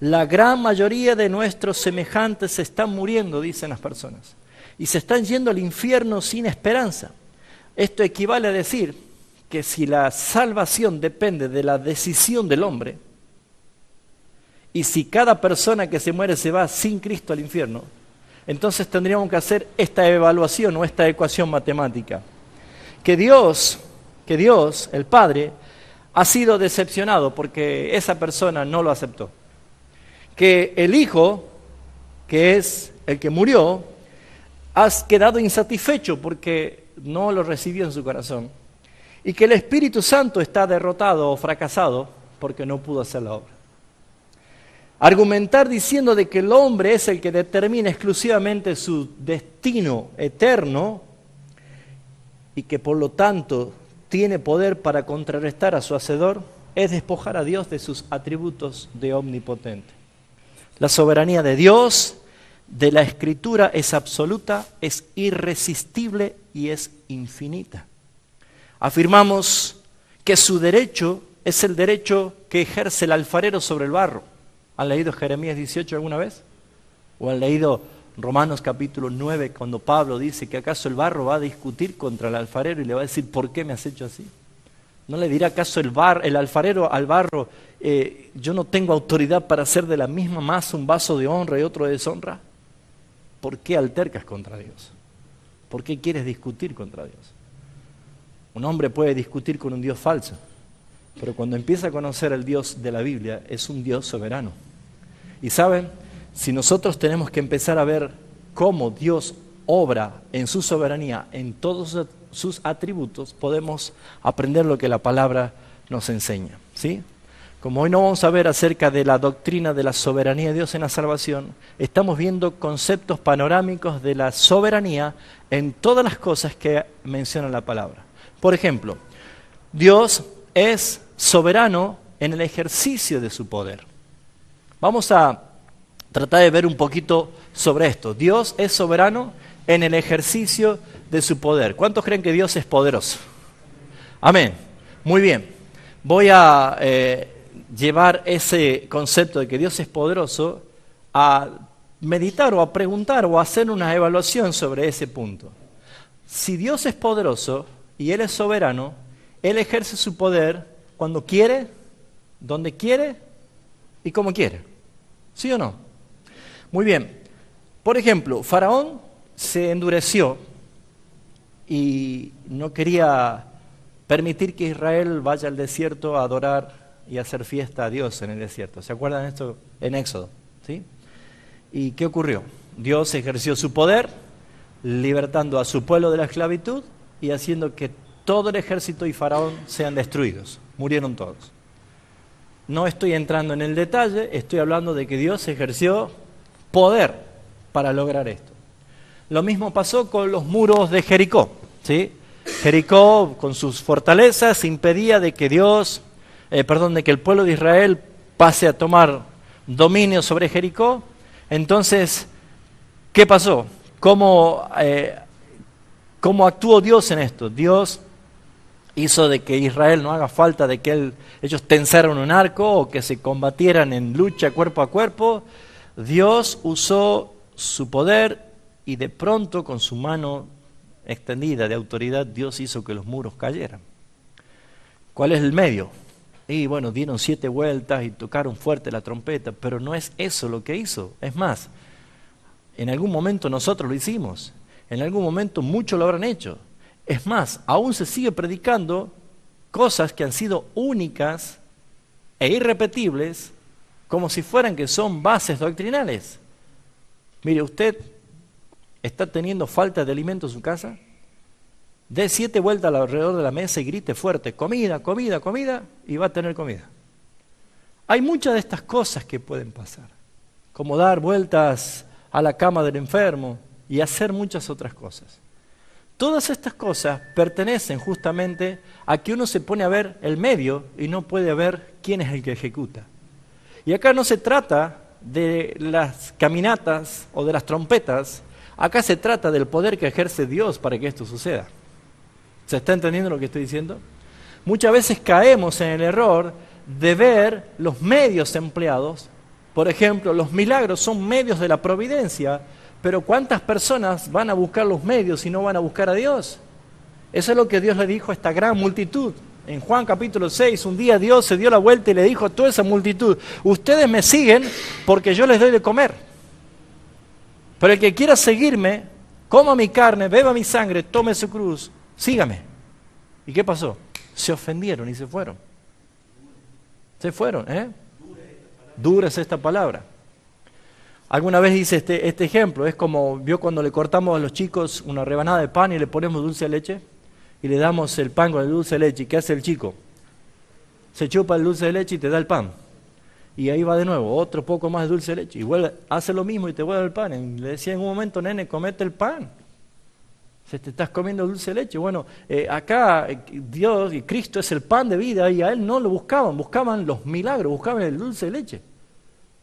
A: La gran mayoría de nuestros semejantes se están muriendo, dicen las personas, y se están yendo al infierno sin esperanza. Esto equivale a decir que si la salvación depende de la decisión del hombre, y si cada persona que se muere se va sin Cristo al infierno, entonces tendríamos que hacer esta evaluación o esta ecuación matemática. Que Dios, el Padre, ha sido decepcionado porque esa persona no lo aceptó. Que el Hijo, que es el que murió, ha quedado insatisfecho porque no lo recibió en su corazón. Y que el Espíritu Santo está derrotado o fracasado porque no pudo hacer la obra. Argumentar diciendo de que el hombre es el que determina exclusivamente su destino eterno y que por lo tanto tiene poder para contrarrestar a su hacedor es despojar a Dios de sus atributos de omnipotente. La soberanía de Dios, de la Escritura, es absoluta, es irresistible y es infinita. Afirmamos que su derecho es el derecho que ejerce el alfarero sobre el barro. ¿Han leído Jeremías 18 alguna vez? ¿O han leído Romanos capítulo 9 cuando Pablo dice que acaso el barro va a discutir contra el alfarero y le va a decir ¿por qué me has hecho así? ¿No le dirá acaso el alfarero al barro yo no tengo autoridad para hacer de la misma masa un vaso de honra y otro de deshonra? ¿Por qué altercas contra Dios? ¿Por qué quieres discutir contra Dios? Un hombre puede discutir con un Dios falso, pero cuando empieza a conocer al Dios de la Biblia, es un Dios soberano. Y saben, si nosotros tenemos que empezar a ver cómo Dios obra en su soberanía, en todos sus atributos, podemos aprender lo que la palabra nos enseña, ¿sí? Como hoy no vamos a ver acerca de la doctrina de la soberanía de Dios en la salvación, estamos viendo conceptos panorámicos de la soberanía en todas las cosas que menciona la palabra. Por ejemplo, Dios es soberano en el ejercicio de su poder. Vamos a tratar de ver un poquito sobre esto. Dios es soberano en el ejercicio de su poder. ¿Cuántos creen que Dios es poderoso? Amén. Muy bien. Voy a llevar ese concepto de que Dios es poderoso a meditar o a preguntar o a hacer una evaluación sobre ese punto. Si Dios es poderoso y Él es soberano, Él ejerce su poder cuando quiere, donde quiere y como quiere. ¿Sí o no? Muy bien. Por ejemplo, Faraón se endureció y no quería permitir que Israel vaya al desierto a adorar y a hacer fiesta a Dios en el desierto. ¿Se acuerdan de esto en Éxodo? ¿Sí? ¿Y qué ocurrió? Dios ejerció su poder, libertando a su pueblo de la esclavitud y haciendo que todo el ejército y Faraón sean destruidos. Murieron todos. No estoy entrando en el detalle, estoy hablando de que Dios ejerció poder para lograr esto. Lo mismo pasó con los muros de Jericó, ¿sí? Jericó, con sus fortalezas, impedía de que de que el pueblo de Israel pase a tomar dominio sobre Jericó. Entonces, ¿qué pasó? ¿Cómo actuó Dios en esto? Dios hizo de que Israel no haga falta de que ellos tensaran un arco o que se combatieran en lucha cuerpo a cuerpo. Dios usó su poder y de pronto con su mano extendida de autoridad Dios hizo que los muros cayeran. ¿Cuál es el medio? Y bueno, dieron 7 vueltas y tocaron fuerte la trompeta, pero no es eso lo que hizo. Es más, en algún momento nosotros lo hicimos, en algún momento muchos lo habrán hecho. Es más, aún se sigue predicando cosas que han sido únicas e irrepetibles, como si fueran que son bases doctrinales. Mire, usted ¿Está teniendo falta de alimento en su casa? Dé 7 vueltas alrededor de la mesa y grite fuerte, comida, comida, comida, y va a tener comida. Hay muchas de estas cosas que pueden pasar, como dar vueltas a la cama del enfermo y hacer muchas otras cosas. Todas estas cosas pertenecen justamente a que uno se pone a ver el medio y no puede ver quién es el que ejecuta. Y acá no se trata de las caminatas o de las trompetas, acá se trata del poder que ejerce Dios para que esto suceda. ¿Se está entendiendo lo que estoy diciendo? Muchas veces caemos en el error de ver los medios empleados. Por ejemplo, los milagros son medios de la providencia, pero ¿cuántas personas van a buscar los medios y no van a buscar a Dios? Eso es lo que Dios le dijo a esta gran multitud. En Juan capítulo 6, un día Dios se dio la vuelta y le dijo a toda esa multitud, ustedes me siguen porque yo les doy de comer. Pero el que quiera seguirme, coma mi carne, beba mi sangre, tome su cruz, sígame. ¿Y qué pasó? Se ofendieron y se fueron. Se fueron, ¿eh? Dura es esta palabra. Alguna vez hice este ejemplo, es como, vio cuando le cortamos a los chicos una rebanada de pan y le ponemos dulce de leche y le damos el pan con el dulce de leche. ¿Y qué hace el chico? Se chupa el dulce de leche y te da el pan. Y ahí va de nuevo, otro poco más de dulce de leche. Y vuelve, hace lo mismo y te vuelve el pan. Y le decía en un momento, nene, comete el pan. Se te estás comiendo dulce de leche. Bueno, acá Dios y Cristo es el pan de vida y a Él no lo buscaban, buscaban los milagros, buscaban el dulce de leche.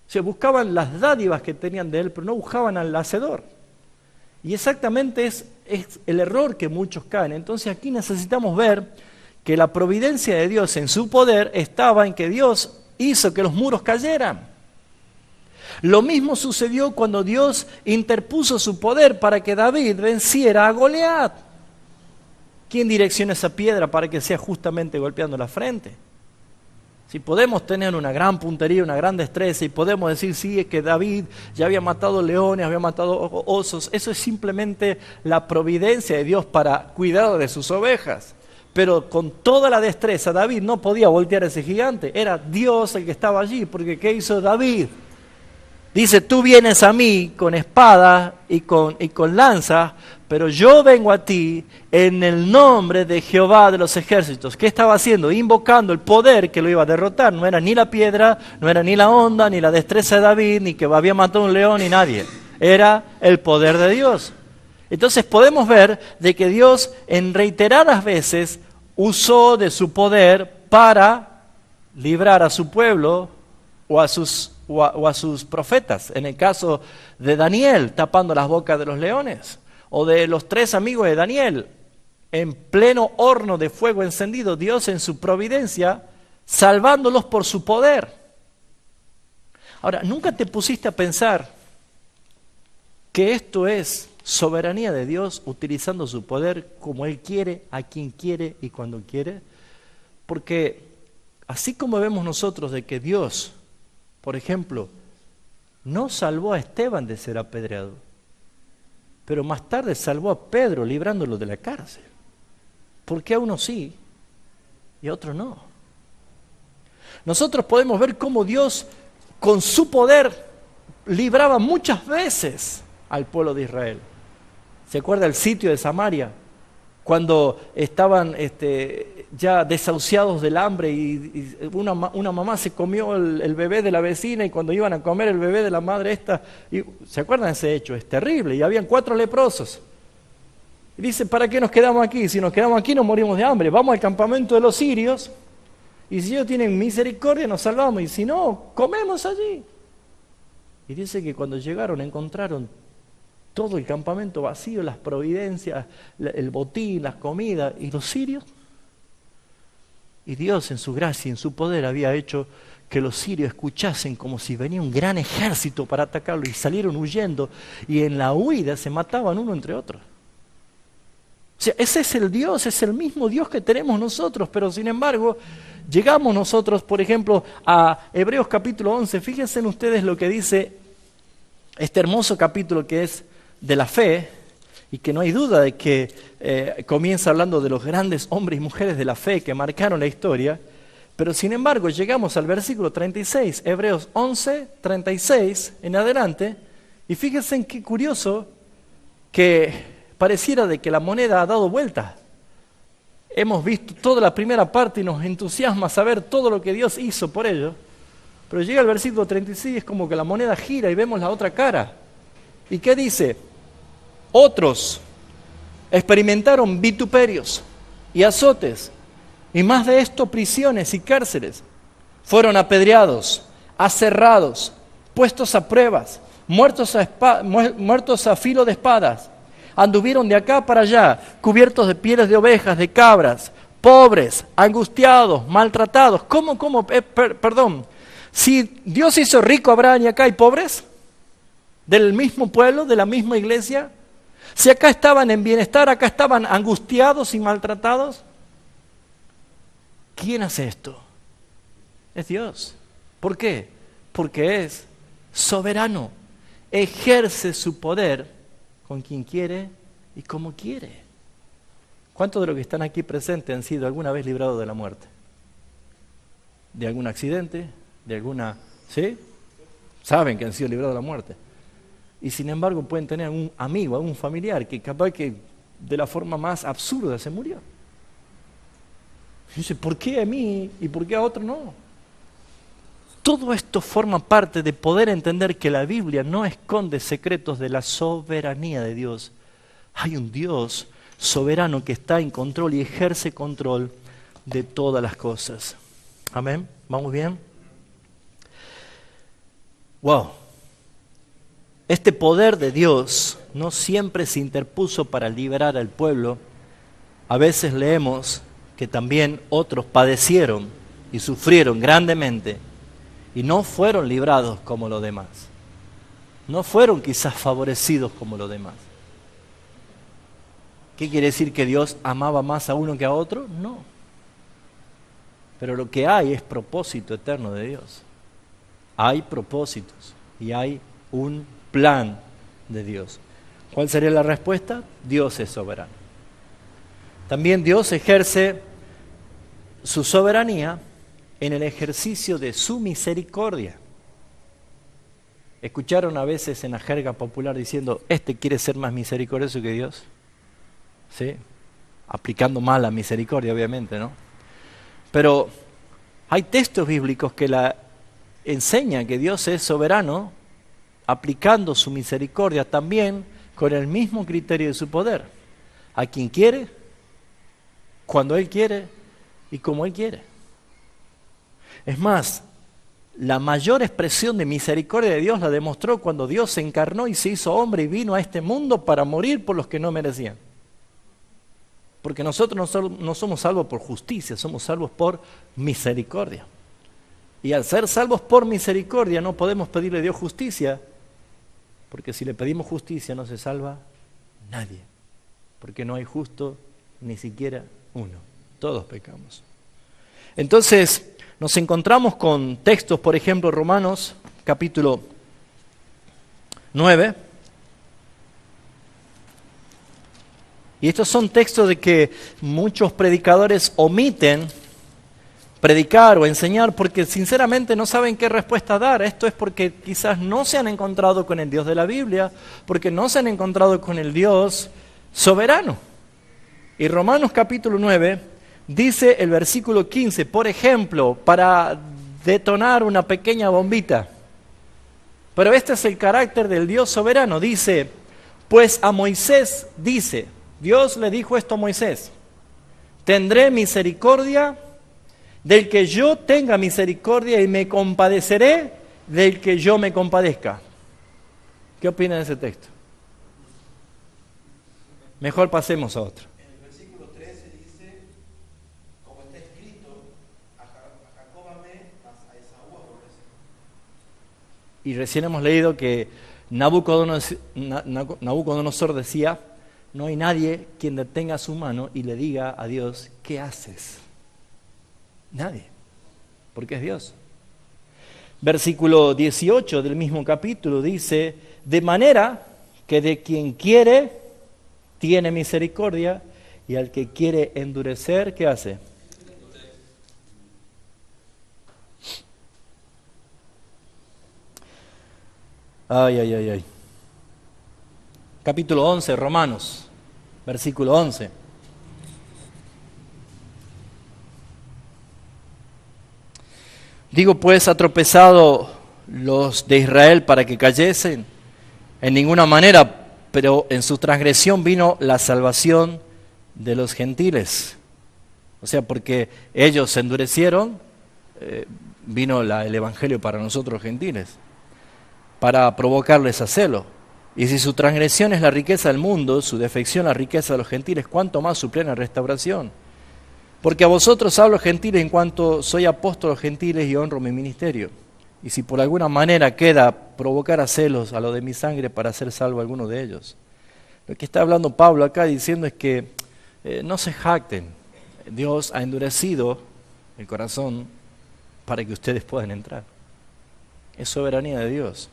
A: O sea, buscaban las dádivas que tenían de Él, pero no buscaban al hacedor. Y exactamente es el error que muchos caen. Entonces aquí necesitamos ver que la providencia de Dios en su poder estaba en que Dios hizo que los muros cayeran. Lo mismo sucedió cuando Dios interpuso su poder para que David venciera a Goliat. ¿Quién direcciona esa piedra para que sea justamente golpeando la frente? Si podemos tener una gran puntería, una gran destreza y podemos decir, sí, es que David ya había matado leones, había matado osos, eso es simplemente la providencia de Dios para cuidar de sus ovejas. Pero con toda la destreza, David no podía voltear a ese gigante, era Dios el que estaba allí, porque ¿qué hizo David? Dice, tú vienes a mí con espada y con lanza, pero yo vengo a ti en el nombre de Jehová de los ejércitos. ¿Qué estaba haciendo? Invocando el poder que lo iba a derrotar. No era ni la piedra, no era ni la onda, ni la destreza de David, ni que había matado a un león, ni nadie. Era el poder de Dios. Entonces podemos ver de que Dios en reiteradas veces usó de su poder para librar a su pueblo o a sus profetas. En el caso de Daniel, tapando las bocas de los leones. O de los 3 amigos de Daniel, en pleno horno de fuego encendido, Dios en su providencia, salvándolos por su poder. Ahora, ¿nunca te pusiste a pensar que esto es soberanía de Dios utilizando su poder como Él quiere, a quien quiere y cuando quiere? Porque así como vemos nosotros de que Dios, por ejemplo, no salvó a Esteban de ser apedreado, pero más tarde salvó a Pedro librándolo de la cárcel. ¿Por qué a uno sí y a otro no? Nosotros podemos ver cómo Dios con su poder libraba muchas veces al pueblo de Israel. ¿Se acuerda el sitio de Samaria? Cuando estaban ya desahuciados del hambre y una mamá se comió el bebé de la vecina y cuando iban a comer el bebé de la madre ¿se acuerdan de ese hecho? Es terrible, y habían 4 leprosos. Y dice, ¿para qué nos quedamos aquí? Si nos quedamos aquí nos morimos de hambre. Vamos al campamento de los sirios y si ellos tienen misericordia nos salvamos y si no, comemos allí. Y dice que cuando llegaron encontraron todo el campamento vacío, las providencias, el botín, las comidas, y los sirios. Y Dios en su gracia y en su poder había hecho que los sirios escuchasen como si venía un gran ejército para atacarlo y salieron huyendo y en la huida se mataban uno entre otros. O sea, ese es el Dios, es el mismo Dios que tenemos nosotros, pero sin embargo llegamos nosotros, por ejemplo, a Hebreos capítulo 11. Fíjense en ustedes lo que dice este hermoso capítulo que es de la fe, y que no hay duda de que comienza hablando de los grandes hombres y mujeres de la fe que marcaron la historia, pero sin embargo llegamos al versículo 36, Hebreos 11, 36 en adelante, y fíjense en qué curioso que pareciera de que la moneda ha dado vuelta. Hemos visto toda la primera parte y nos entusiasma saber todo lo que Dios hizo por ello, pero llega el versículo 36 y es como que la moneda gira y vemos la otra cara. ¿Y qué dice? Otros experimentaron vituperios y azotes, y más de esto, prisiones y cárceles. Fueron apedreados, aserrados, puestos a pruebas, muertos a filo de espadas. Anduvieron de acá para allá, cubiertos de pieles de ovejas, de cabras, pobres, angustiados, maltratados. Perdón, si Dios hizo rico a Abraham y acá hay pobres, del mismo pueblo, de la misma iglesia, si acá estaban en bienestar, acá estaban angustiados y maltratados, ¿quién hace esto? Es Dios. ¿Por qué? Porque es soberano, ejerce su poder con quien quiere y como quiere. ¿Cuántos de los que están aquí presentes han sido alguna vez librados de la muerte? ¿De algún accidente? ¿De alguna...? ¿Sí? Saben que han sido librados de la muerte. Y sin embargo pueden tener a un amigo, a un familiar que capaz que de la forma más absurda se murió. Y dice, ¿por qué a mí y por qué a otro no? Todo esto forma parte de poder entender que la Biblia no esconde secretos de la soberanía de Dios. Hay un Dios soberano que está en control y ejerce control de todas las cosas. Amén. ¿Vamos bien? Wow. Este poder de Dios no siempre se interpuso para liberar al pueblo. A veces leemos que también otros padecieron y sufrieron grandemente y no fueron librados como los demás. No fueron quizás favorecidos como los demás. ¿Qué quiere decir? ¿Que Dios amaba más a uno que a otro? No. Pero lo que hay es propósito eterno de Dios. Hay propósitos y hay un plan de Dios. ¿Cuál sería la respuesta? Dios es soberano. También Dios ejerce su soberanía en el ejercicio de su misericordia. ¿Escucharon a veces en la jerga popular diciendo, este quiere ser más misericordioso que Dios? ¿Sí? Aplicando mal la misericordia, obviamente, ¿no? Pero hay textos bíblicos que enseñan que Dios es soberano, aplicando su misericordia también con el mismo criterio de su poder. A quien quiere, cuando Él quiere y como Él quiere. Es más, la mayor expresión de misericordia de Dios la demostró cuando Dios se encarnó y se hizo hombre y vino a este mundo para morir por los que no merecían. Porque nosotros no somos salvos por justicia, somos salvos por misericordia. Y al ser salvos por misericordia no podemos pedirle a Dios justicia, porque si le pedimos justicia no se salva nadie. Porque no hay justo ni siquiera uno. Todos pecamos. Entonces, nos encontramos con textos, por ejemplo, Romanos capítulo 9. Y estos son textos de que muchos predicadores omiten predicar o enseñar porque sinceramente no saben qué respuesta dar. Esto es porque quizás no se han encontrado con el Dios de la Biblia, porque no se han encontrado con el Dios soberano. Y Romanos capítulo 9 dice el versículo 15, por ejemplo, para detonar una pequeña bombita. Pero este es el carácter del Dios soberano. Dice, pues a Moisés dice, Dios le dijo esto a Moisés, tendré misericordia del que yo tenga misericordia y me compadeceré del que yo me compadezca. ¿Qué opinan de ese texto? Mejor pasemos a otro.
B: En el versículo 13 dice, como está escrito, a Jacob amé, mas a Esaú aborrecí.
A: Y recién hemos leído que Nabucodonosor decía, no hay nadie quien detenga su mano y le diga a Dios, ¿qué haces? Nadie, porque es Dios. Versículo 18 del mismo capítulo dice, de manera que de quien quiere tiene misericordia y al que quiere endurecer, ¿qué hace? Ay. Capítulo 11, Romanos, versículo 11. Digo pues, ¿ha tropezado los de Israel para que cayesen? En ninguna manera, pero en su transgresión vino la salvación de los gentiles. O sea, porque ellos se endurecieron, vino el evangelio para nosotros los gentiles, para provocarles a celo. Y si su transgresión es la riqueza del mundo, su defección la riqueza de los gentiles, ¿cuánto más su plena restauración? Porque a vosotros hablo gentiles en cuanto soy apóstol a los gentiles y honro mi ministerio. Y si por alguna manera queda provocar a celos a lo de mi sangre para hacer salvo a alguno de ellos. Lo que está hablando Pablo acá diciendo es que no se jacten. Dios ha endurecido el corazón para que ustedes puedan entrar. Es soberanía de Dios.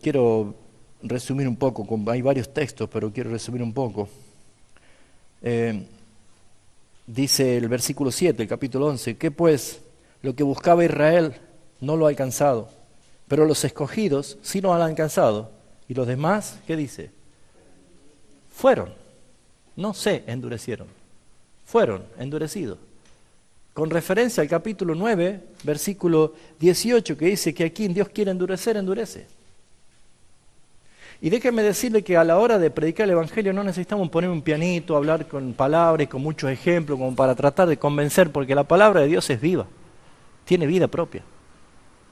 A: Quiero resumir un poco, hay varios textos, pero quiero resumir un poco. Dice el versículo 7, el capítulo 11, que pues lo que buscaba Israel no lo ha alcanzado, pero los escogidos sí lo han alcanzado. ¿Y los demás qué dice? Fueron, no se endurecieron, fueron endurecidos. Con referencia al capítulo 9, versículo 18, que dice que aquí Dios quiere endurecer, endurece. Y déjeme decirle que a la hora de predicar el Evangelio no necesitamos poner un pianito, hablar con palabras y con muchos ejemplos como para tratar de convencer, porque la palabra de Dios es viva, tiene vida propia.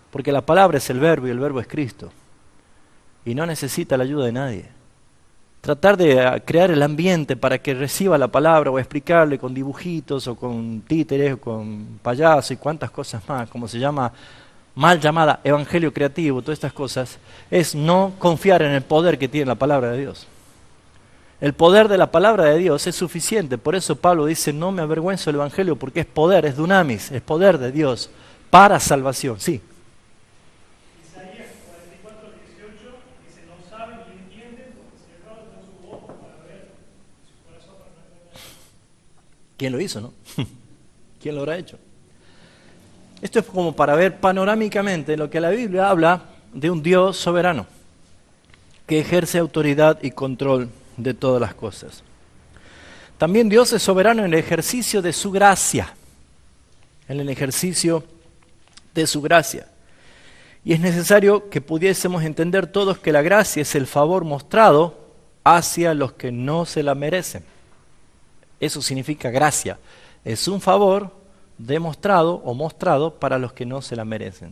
A: Porque la palabra es el verbo y el verbo es Cristo. Y no necesita la ayuda de nadie. Tratar de crear el ambiente para que reciba la palabra o explicarle con dibujitos o con títeres o con payasos y cuantas cosas más, como se llama, mal llamada evangelio creativo, todas estas cosas, es no confiar en el poder que tiene la palabra de Dios. El poder de la palabra de Dios es suficiente, por eso Pablo dice, no me avergüenzo del evangelio porque es poder, es dunamis, es poder de Dios para salvación, sí.
C: Isaías 44:18 dice, no saben ni entienden porque cerrados están sus ojos para ver, su corazón para no entender.
A: ¿Quién lo hizo, no? ¿Quién lo habrá hecho? Esto es como para ver panorámicamente lo que la Biblia habla de un Dios soberano que ejerce autoridad y control de todas las cosas. También Dios es soberano en el ejercicio de su gracia, en el ejercicio de su gracia. Y es necesario que pudiésemos entender todos que la gracia es el favor mostrado hacia los que no se la merecen. Eso significa gracia. Es un favor demostrado o mostrado para los que no se la merecen.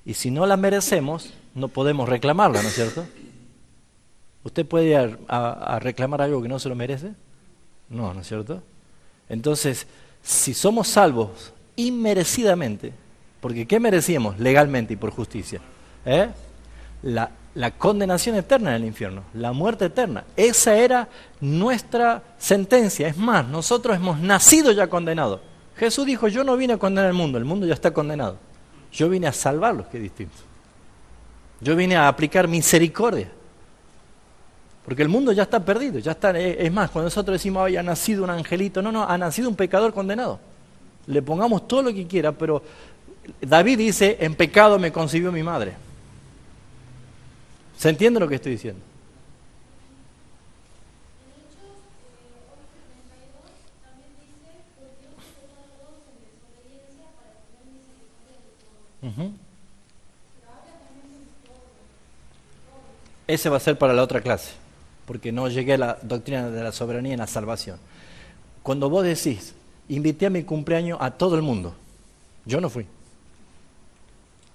A: Y si no la merecemos, no podemos reclamarla, ¿no es cierto? ¿Usted puede ir a reclamar algo que no se lo merece? No, ¿no es cierto? Entonces, si somos salvos inmerecidamente, porque ¿qué merecíamos legalmente y por justicia? La condenación eterna en el infierno, la muerte eterna. Esa era nuestra sentencia. Es más, nosotros hemos nacido ya condenados. Jesús dijo, yo no vine a condenar al mundo, el mundo ya está condenado. Yo vine a salvarlos, que es distinto. Yo vine a aplicar misericordia. Porque el mundo ya está perdido, ya está. Es más, cuando nosotros decimos, ha nacido un angelito, no, ha nacido un pecador condenado. Le pongamos todo lo que quiera, pero David dice, en pecado me concibió mi madre. ¿Se entiende lo que estoy diciendo? Uh-huh. Ese va a ser para la otra clase, porque no llegué a la doctrina de la soberanía en la salvación. Cuando vos decís, invité a mi cumpleaños a todo el mundo, yo no fui,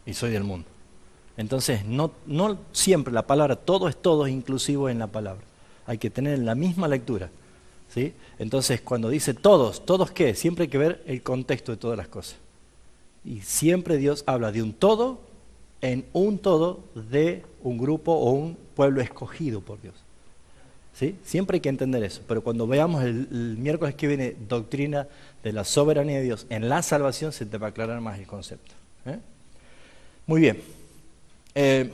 A: y soy del mundo. Entonces, no siempre la palabra todo es todo inclusivo en la palabra. Hay que tener la misma lectura, ¿sí? Entonces, cuando dice todos, ¿todos qué? Siempre hay que ver el contexto de todas las cosas. Y siempre Dios habla de un todo, en un todo de un grupo o un pueblo escogido por Dios. ¿Sí? Siempre hay que entender eso. Pero cuando veamos el miércoles que viene doctrina de la soberanía de Dios en la salvación, se te va a aclarar más el concepto. Muy bien. El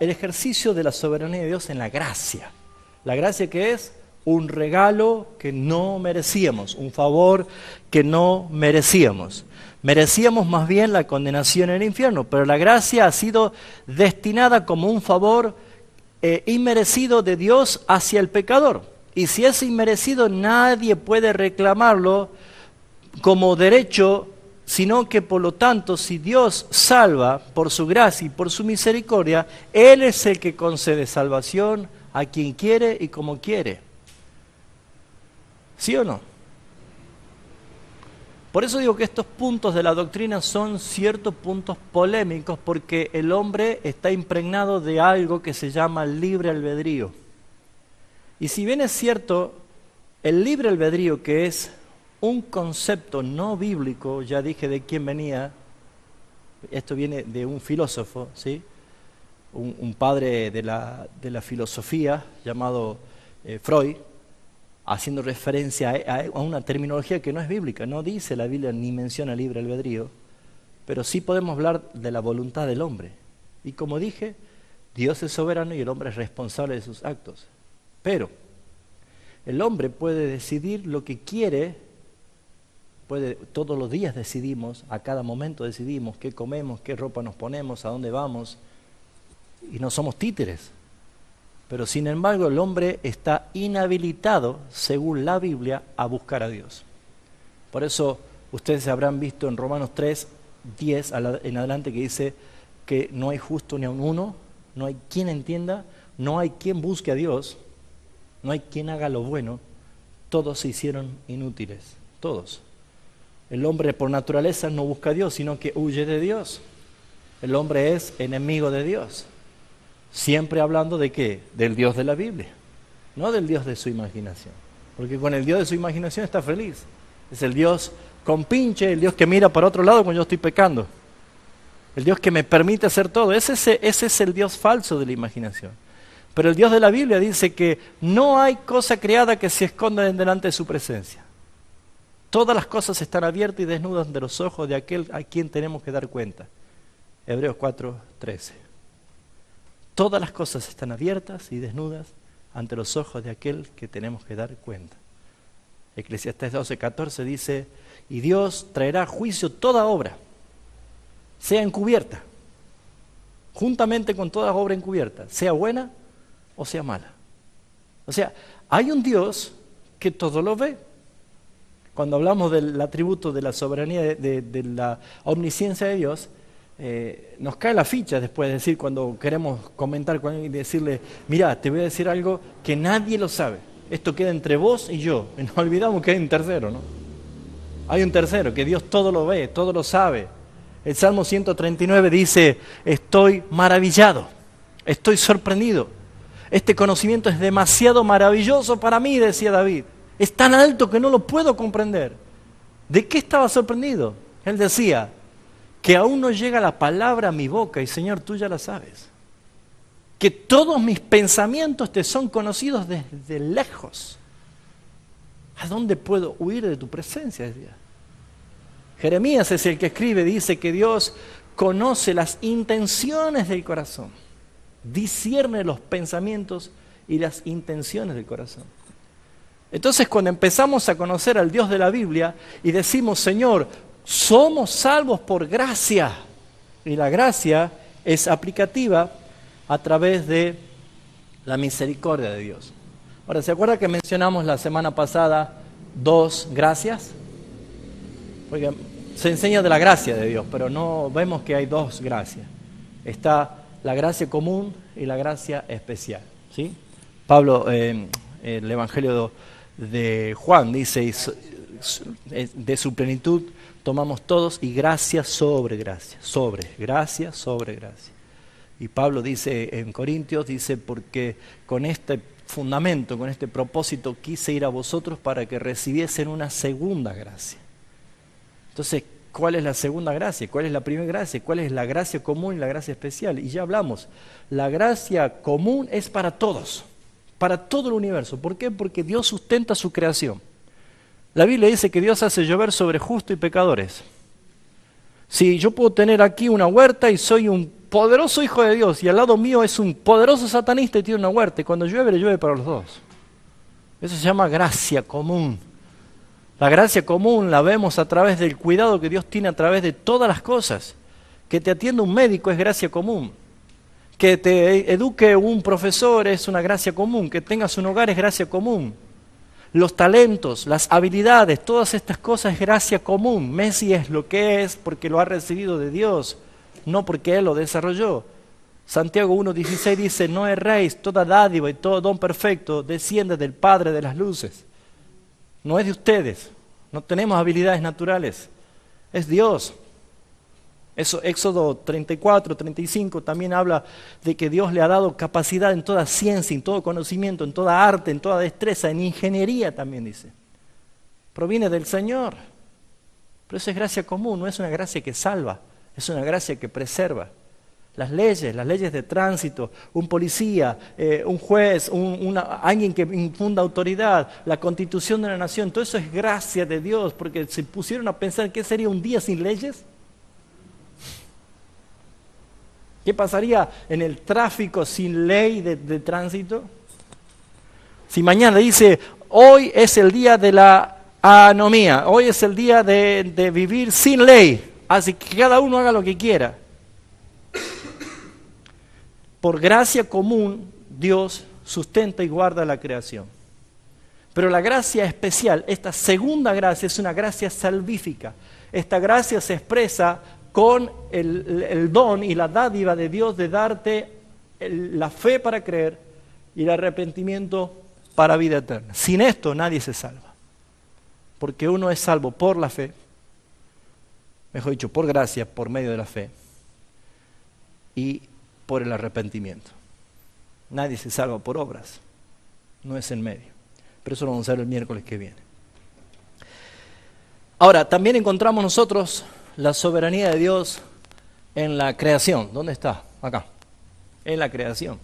A: ejercicio de la soberanía de Dios en la gracia. ¿La gracia qué es? un regalo que no merecíamos, un favor que no merecíamos. Merecíamos más bien la condenación en el infierno, pero la gracia ha sido destinada como un favor inmerecido de Dios hacia el pecador. Y si es inmerecido, nadie puede reclamarlo como derecho, sino que por lo tanto, si Dios salva por su gracia y por su misericordia, Él es el que concede salvación a quien quiere y como quiere. ¿Sí o no? Por eso digo que estos puntos de la doctrina son ciertos puntos polémicos, porque el hombre está impregnado de algo que se llama libre albedrío. Y si bien es cierto, el libre albedrío, que es un concepto no bíblico, ya dije de quién venía, esto viene de un filósofo, ¿sí? Un padre de la filosofía llamado Freud, haciendo referencia a una terminología que no es bíblica. No dice la Biblia ni menciona libre albedrío, pero sí podemos hablar de la voluntad del hombre. Y como dije, Dios es soberano y el hombre es responsable de sus actos. Pero el hombre puede decidir lo que quiere, todos los días decidimos, a cada momento decidimos qué comemos, qué ropa nos ponemos, a dónde vamos, y no somos títeres. Pero sin embargo el hombre está inhabilitado, según la Biblia, a buscar a Dios. Por eso ustedes habrán visto en Romanos 3:10 en adelante, que dice que no hay justo ni aun uno, no hay quien entienda, no hay quien busque a Dios, no hay quien haga lo bueno, todos se hicieron inútiles, todos. El hombre por naturaleza no busca a Dios, sino que huye de Dios. El hombre es enemigo de Dios. Siempre hablando de ¿qué? Del Dios de la Biblia, no del Dios de su imaginación. Porque con el Dios de su imaginación está feliz. Es el Dios compinche, el Dios que mira para otro lado cuando yo estoy pecando. El Dios que me permite hacer todo. Ese es el Dios falso de la imaginación. Pero el Dios de la Biblia dice que no hay cosa creada que se esconda delante de su presencia. Todas las cosas están abiertas y desnudas ante los ojos de aquel a quien tenemos que dar cuenta. Hebreos 4:13. Todas las cosas están abiertas y desnudas ante los ojos de aquel que tenemos que dar cuenta. Eclesiastés 12:14 dice, y Dios traerá a juicio toda obra, sea encubierta, juntamente con toda obra encubierta, sea buena o sea mala. O sea, hay un Dios que todo lo ve. Cuando hablamos del atributo de la soberanía, de la omnisciencia de Dios, nos cae la ficha después de decir, cuando queremos comentar con alguien y decirle, mira, te voy a decir algo que nadie lo sabe, esto queda entre vos y yo, y nos olvidamos que hay un tercero, ¿no? Hay un tercero, que Dios todo lo ve, todo lo sabe. El Salmo 139 dice, estoy maravillado, estoy sorprendido, este conocimiento es demasiado maravilloso para mí, decía David, es tan alto que no lo puedo comprender. ¿De qué estaba sorprendido? Él decía, que aún no llega la palabra a mi boca y Señor, tú ya la sabes. Que todos mis pensamientos te son conocidos desde lejos. ¿A dónde puedo huir de tu presencia? Decía. Jeremías es el que escribe, dice que Dios conoce las intenciones del corazón, discierne los pensamientos y las intenciones del corazón. Entonces cuando empezamos a conocer al Dios de la Biblia y decimos, Señor, somos salvos por gracia, y la gracia es aplicativa a través de la misericordia de Dios. Ahora, ¿se acuerda que mencionamos la semana pasada 2 gracias? Porque se enseña de la gracia de Dios, pero no vemos que hay 2 gracias. Está la gracia común y la gracia especial, ¿sí? Pablo, el Evangelio de Juan dice, de su plenitud tomamos todos y gracia sobre gracia, sobre gracia sobre gracia. Y Pablo dice en Corintios, dice, porque con este fundamento, con este propósito quise ir a vosotros para que recibiesen una segunda gracia. Entonces, ¿cuál es la segunda gracia? ¿Cuál es la primera gracia? ¿Cuál es la gracia común y la gracia especial? Y ya hablamos, la gracia común es para todos, para todo el universo. ¿Por qué? Porque Dios sustenta su creación. La Biblia dice que Dios hace llover sobre justos y pecadores. Si yo puedo tener aquí una huerta y soy un poderoso hijo de Dios y al lado mío es un poderoso satanista y tiene una huerta, y cuando llueve, le llueve para los dos. Eso se llama gracia común. La gracia común la vemos a través del cuidado que Dios tiene a través de todas las cosas. Que te atienda un médico es gracia común. Que te eduque un profesor es una gracia común. Que tengas un hogar es gracia común. Los talentos, las habilidades, todas estas cosas es gracia común. Messi es lo que es porque lo ha recibido de Dios, no porque Él lo desarrolló. Santiago 1:16 dice, no erréis, toda dádiva y todo don perfecto desciende del Padre de las luces. No es de ustedes, no tenemos habilidades naturales, es Dios. Eso, Éxodo 34, 35 también habla de que Dios le ha dado capacidad en toda ciencia, en todo conocimiento, en toda arte, en toda destreza, en ingeniería también dice. Proviene del Señor. Pero eso es gracia común, no es una gracia que salva, es una gracia que preserva. Las leyes de tránsito, un policía, un juez, alguien que infunda autoridad, la constitución de la nación, todo eso es gracia de Dios, porque se pusieron a pensar ¿qué sería un día sin leyes? ¿Qué pasaría en el tráfico sin ley de tránsito? Si mañana dice, hoy es el día de la anomía, hoy es el día de vivir sin ley, así que cada uno haga lo que quiera. Por gracia común, Dios sustenta y guarda la creación. Pero la gracia especial, esta segunda gracia, es una gracia salvífica. Esta gracia se expresa con el don y la dádiva de Dios de darte la fe para creer y el arrepentimiento para vida eterna. Sin esto nadie se salva, porque uno es salvo por la fe, mejor dicho, por gracia, por medio de la fe y por el arrepentimiento. Nadie se salva por obras, no es en medio. Pero eso lo vamos a ver el miércoles que viene. Ahora, también encontramos nosotros la soberanía de Dios en la creación. ¿Dónde está? Acá. En la creación.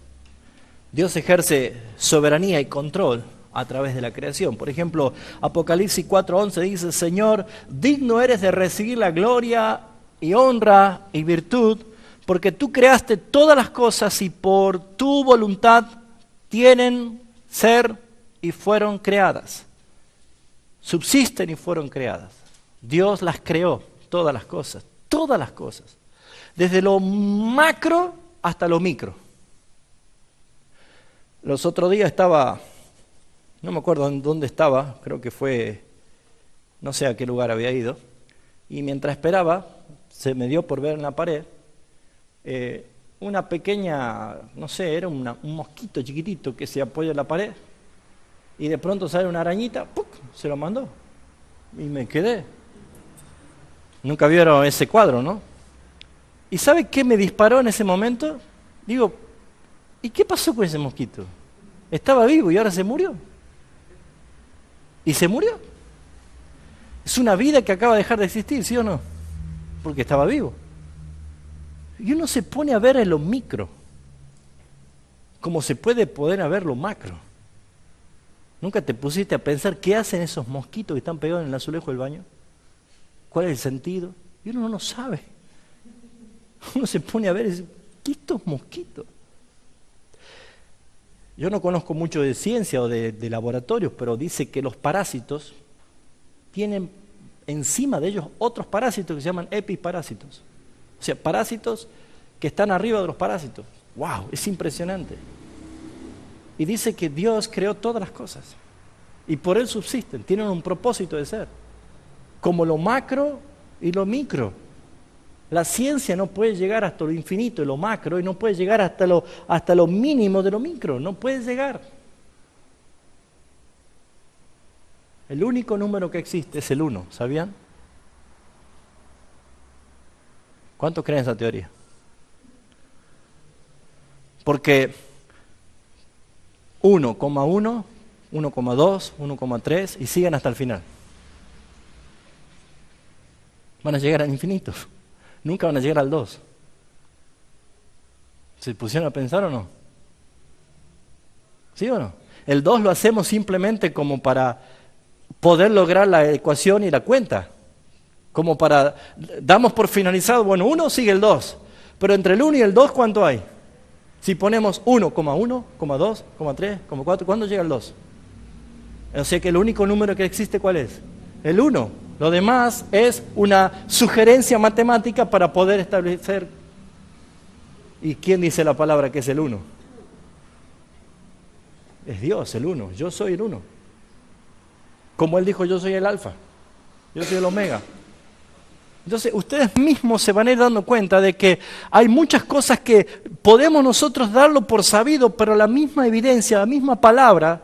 A: Dios ejerce soberanía y control a través de la creación. Por ejemplo, Apocalipsis 4:11 dice, Señor, digno eres de recibir la gloria y honra y virtud, porque tú creaste todas las cosas y por tu voluntad tienen ser y fueron creadas. Subsisten y fueron creadas. Dios las creó. Todas las cosas, desde lo macro hasta lo micro. Los otros días estaba, no me acuerdo en dónde estaba, creo que fue, no sé a qué lugar había ido, y mientras esperaba, se me dio por ver en la pared, una pequeña, no sé, era un mosquito chiquitito que se apoya en la pared, y de pronto sale una arañita, ¡puc!, se lo mandó, y me quedé. Nunca vieron ese cuadro, ¿no? ¿Y sabe qué me disparó en ese momento? Digo, ¿y qué pasó con ese mosquito? Estaba vivo y ahora se murió. ¿Y se murió? Es una vida que acaba de dejar de existir, ¿sí o no? Porque estaba vivo. Y uno se pone a ver en lo micro, como se puede poder a ver lo macro. ¿Nunca te pusiste a pensar qué hacen esos mosquitos que están pegados en el azulejo del baño? ¿Cuál es el sentido? Y uno no lo sabe. Uno se pone a ver y dice, ¿qué estos mosquitos? Yo no conozco mucho de ciencia o de laboratorios, pero dice que los parásitos tienen encima de ellos otros parásitos que se llaman epiparásitos. O sea, parásitos que están arriba de los parásitos. ¡Wow! Es impresionante. Y dice que Dios creó todas las cosas. Y por Él subsisten, tienen un propósito de ser. Como lo macro y lo micro. La ciencia no puede llegar hasta lo infinito de lo macro y no puede llegar hasta lo mínimo de lo micro. No puede llegar. El único número que existe es el 1, ¿sabían? ¿Cuántos creen esa teoría? Porque 1,1, 1,2, 1,3 y siguen hasta el final. Van a llegar al infinito. Nunca van a llegar al 2. ¿Se pusieron a pensar o no? ¿Sí o no? El 2 lo hacemos simplemente como para poder lograr la ecuación y la cuenta. Como para, damos por finalizado, bueno, 1 sigue el 2. Pero entre el 1 y el 2, ¿cuánto hay? Si ponemos 1,1, 2, 3, 4, ¿cuándo llega el 2? O sea que el único número que existe, ¿cuál es? El 1. Lo demás es una sugerencia matemática para poder establecer. ¿Y quién dice la palabra que es el 1? Es Dios, el 1. Yo soy el 1. Como Él dijo, yo soy el alfa. Yo soy el omega. Entonces, ustedes mismos se van a ir dando cuenta de que hay muchas cosas que podemos nosotros darlo por sabido, pero la misma evidencia, la misma palabra,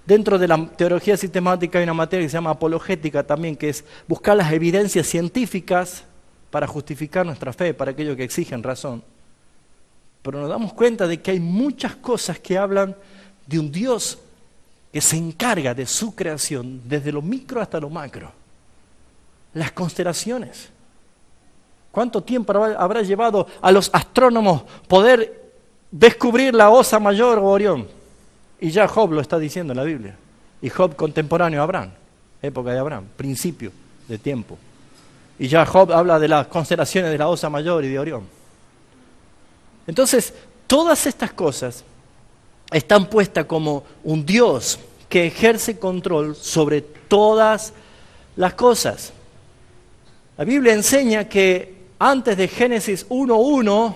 A: dentro de la teología sistemática hay una materia que se llama apologética también, que es buscar las evidencias científicas para justificar nuestra fe, para aquellos que exigen razón. Pero nos damos cuenta de que hay muchas cosas que hablan de un Dios que se encarga de su creación, desde lo micro hasta lo macro. Las constelaciones. ¿Cuánto tiempo habrá llevado a los astrónomos poder descubrir la Osa Mayor o Orión? Y ya Job lo está diciendo en la Biblia. Y Job contemporáneo a Abraham, época de Abraham, principio de tiempo. Y ya Job habla de las constelaciones de la Osa Mayor y de Orión. Entonces, todas estas cosas están puestas como un Dios que ejerce control sobre todas las cosas. La Biblia enseña que antes de Génesis 1:1,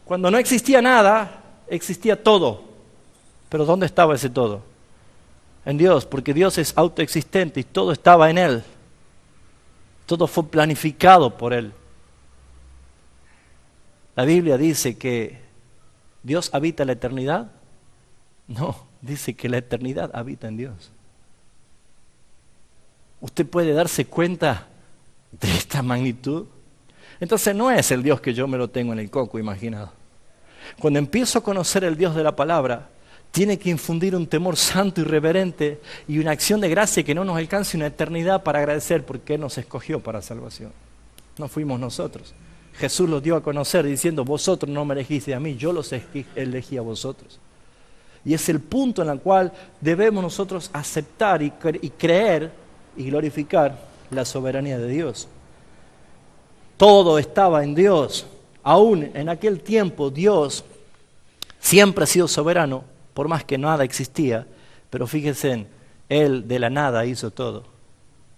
A: cuando no existía nada, existía todo. Pero ¿dónde estaba ese todo? En Dios, porque Dios es autoexistente y todo estaba en Él. Todo fue planificado por Él. La Biblia dice que Dios habita en la eternidad. No, dice que la eternidad habita en Dios. ¿Usted puede darse cuenta de esta magnitud? Entonces no es el Dios que yo me lo tengo en el coco imaginado. Cuando empiezo a conocer el Dios de la palabra, tiene que infundir un temor santo y reverente y una acción de gracia que no nos alcance una eternidad para agradecer porque Él nos escogió para salvación. No fuimos nosotros. Jesús los dio a conocer diciendo, vosotros no me elegiste a mí, yo los elegí a vosotros. Y es el punto en el cual debemos nosotros aceptar y creer y glorificar la soberanía de Dios. Todo estaba en Dios. Aún en aquel tiempo Dios siempre ha sido soberano, por más que nada existía, pero fíjense, Él de la nada hizo todo.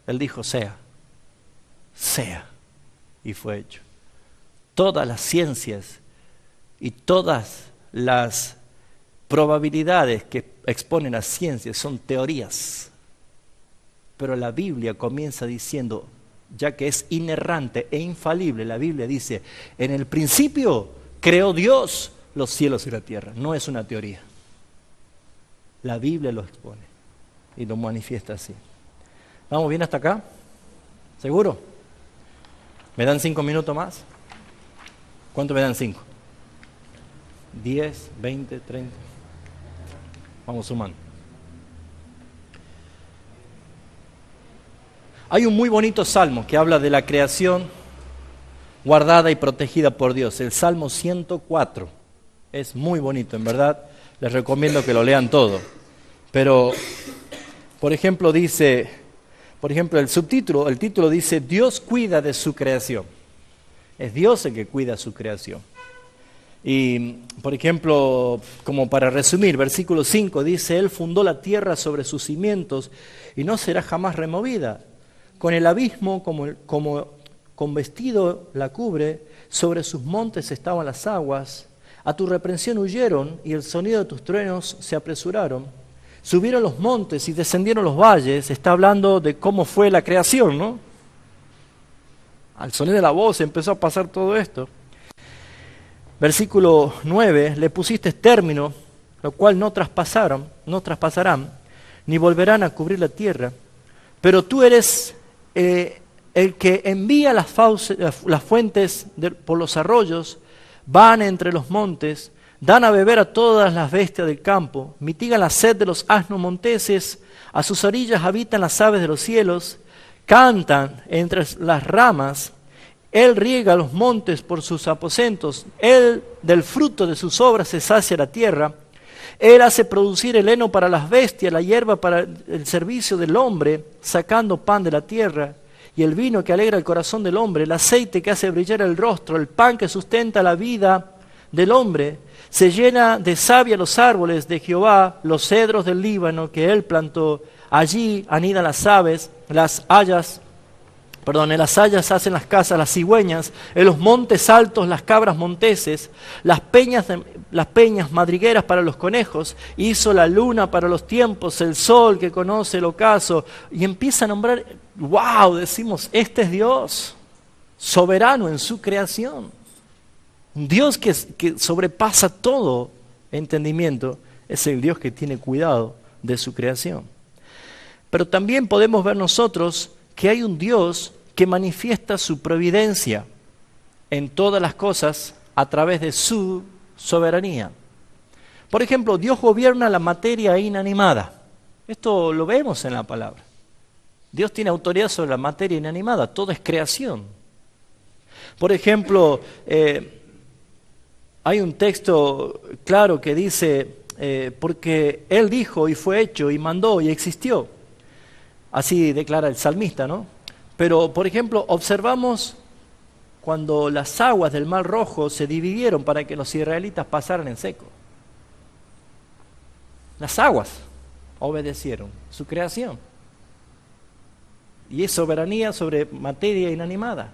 A: Él dijo, sea, y fue hecho. Todas las ciencias y todas las probabilidades que exponen las ciencias son teorías. Pero la Biblia comienza diciendo, ya que es inerrante e infalible, la Biblia dice, en el principio creó Dios los cielos y la tierra. No es una teoría. La Biblia lo expone y lo manifiesta así. ¿Vamos bien hasta acá? ¿Seguro? ¿Me dan 5 minutos más? ¿Cuánto me dan 5? 10, 20, 30. Vamos sumando. Hay un muy bonito salmo que habla de la creación guardada y protegida por Dios. El Salmo 104. Es muy bonito, en verdad. Les recomiendo que lo lean todo. Pero, por ejemplo, dice, el título dice, Dios cuida de su creación. Es Dios el que cuida su creación. Y, por ejemplo, como para resumir, versículo 5 dice, Él fundó la tierra sobre sus cimientos y no será jamás removida. Con el abismo como con vestido la cubre, sobre sus montes estaban las aguas. A tu reprensión huyeron y el sonido de tus truenos se apresuraron. Subieron los montes y descendieron los valles. Está hablando de cómo fue la creación, ¿no? Al sonido de la voz empezó a pasar todo esto. Versículo 9, le pusiste término, lo cual no traspasarán, ni volverán a cubrir la tierra. Pero tú eres el que envía las fuentes por los arroyos, van entre los montes, dan a beber a todas las bestias del campo, mitigan la sed de los asnos monteses, a sus orillas habitan las aves de los cielos, cantan entre las ramas. Él riega los montes por sus aposentos, Él del fruto de sus obras se sacia la tierra. Él hace producir el heno para las bestias, la hierba para el servicio del hombre, sacando pan de la tierra, y el vino que alegra el corazón del hombre, el aceite que hace brillar el rostro, el pan que sustenta la vida del hombre, se llena de savia los árboles de Jehová, los cedros del Líbano que él plantó. Allí anidan las aves, en las hayas hacen las casas, las cigüeñas, en los montes altos las cabras monteses, las peñas madrigueras para los conejos, hizo la luna para los tiempos, el sol que conoce el ocaso, y empieza a nombrar, wow, decimos, este es Dios, soberano en su creación, un Dios que sobrepasa todo entendimiento, es el Dios que tiene cuidado de su creación. Pero también podemos ver nosotros que hay un Dios que manifiesta su providencia en todas las cosas a través de su soberanía. Por ejemplo, Dios gobierna la materia inanimada. Esto lo vemos en la palabra. Dios tiene autoridad sobre la materia inanimada, todo es creación. Por ejemplo, hay un texto claro que dice, porque Él dijo y fue hecho y mandó y existió. Así declara el salmista, ¿no? Pero, por ejemplo, observamos cuando las aguas del Mar Rojo se dividieron para que los israelitas pasaran en seco. Las aguas obedecieron su creación. Y es soberanía sobre materia inanimada.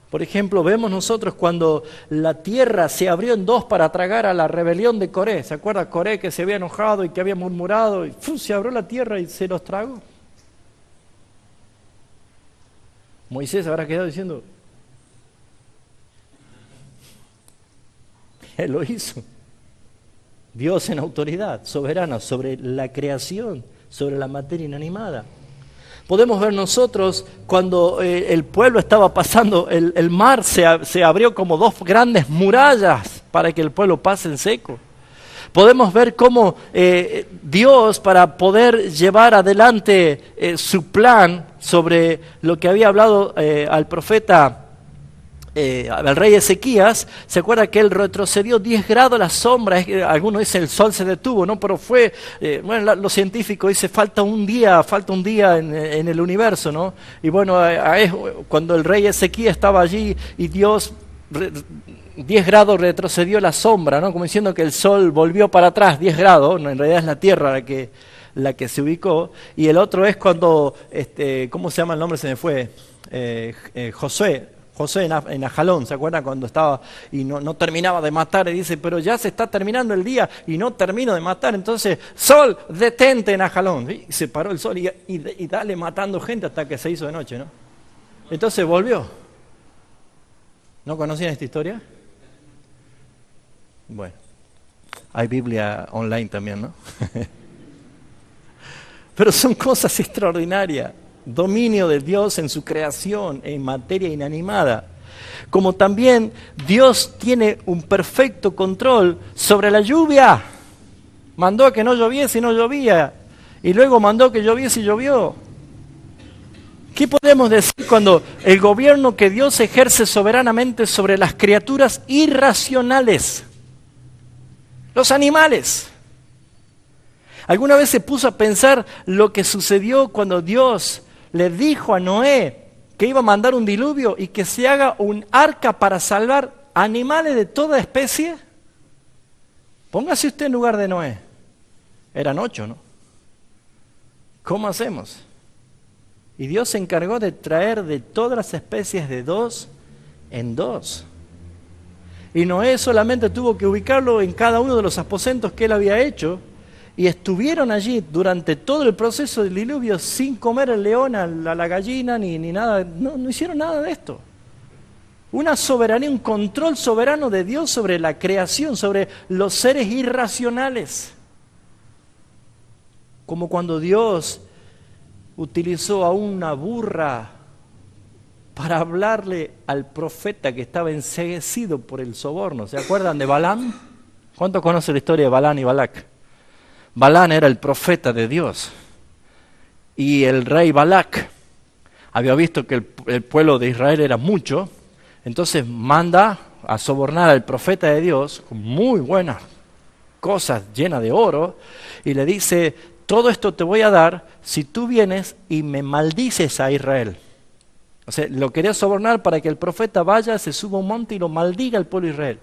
A: Por ejemplo, vemos nosotros cuando la tierra se abrió en dos para tragar a la rebelión de Coré. ¿Se acuerda Coré que se había enojado y que había murmurado? Y se abrió la tierra y se los tragó. Moisés habrá quedado diciendo, Él lo hizo. Dios en autoridad soberana sobre la creación, sobre la materia inanimada. Podemos ver nosotros cuando el pueblo estaba pasando, el mar se abrió como dos grandes murallas para que el pueblo pase en seco. Podemos ver cómo Dios, para poder llevar adelante su plan sobre lo que había hablado al profeta, al rey Ezequías, se acuerda que él retrocedió 10 grados la sombra, algunos dicen el sol se detuvo, ¿no? Pero fue, los científicos dicen falta un día en el universo, ¿no? Y bueno, cuando el rey Ezequías estaba allí y Dios 10 grados retrocedió la sombra, ¿no? Como diciendo que el sol volvió para atrás 10 grados, ¿no? En realidad es la tierra la que se ubicó, y el otro es cuando, ¿cómo se llama el nombre? Se me fue, Josué en Ajalón, ¿se acuerdan? Cuando estaba y no terminaba de matar, y dice, pero ya se está terminando el día y no termino de matar, entonces, sol, detente en Ajalón. Y se paró el sol y dale matando gente hasta que se hizo de noche, ¿no? Entonces volvió. ¿No conocían esta historia? Bueno, hay Biblia online también, ¿no? Pero son cosas extraordinarias. Dominio de Dios en su creación, en materia inanimada. Como también Dios tiene un perfecto control sobre la lluvia. Mandó a que no lloviese y no llovía. Y luego mandó que lloviese y llovió. ¿Qué podemos decir cuando el gobierno que Dios ejerce soberanamente sobre las criaturas irracionales? Los animales. ¿Alguna vez se puso a pensar lo que sucedió cuando Dios le dijo a Noé que iba a mandar un diluvio y que se haga un arca para salvar animales de toda especie? Póngase usted en lugar de Noé. Eran 8, ¿no? ¿Cómo hacemos? Y Dios se encargó de traer de todas las especies de 2 en 2. Y Noé solamente tuvo que ubicarlo en cada uno de los aposentos que él había hecho, y estuvieron allí durante todo el proceso del diluvio sin comer el león, a la gallina, ni nada. No hicieron nada de esto. Una soberanía, un control soberano de Dios sobre la creación, sobre los seres irracionales. Como cuando Dios utilizó a una burra para hablarle al profeta que estaba enceguecido por el soborno. ¿Se acuerdan de Balaam? ¿Cuántos conocen la historia de Balaam y Balac? Balaam era el profeta de Dios, y el rey Balac había visto que el pueblo de Israel era mucho, entonces manda a sobornar al profeta de Dios con muy buenas cosas llenas de oro, y le dice, todo esto te voy a dar si tú vienes y me maldices a Israel. O sea, lo quería sobornar para que el profeta vaya, se suba a un monte y lo maldiga al pueblo de Israel.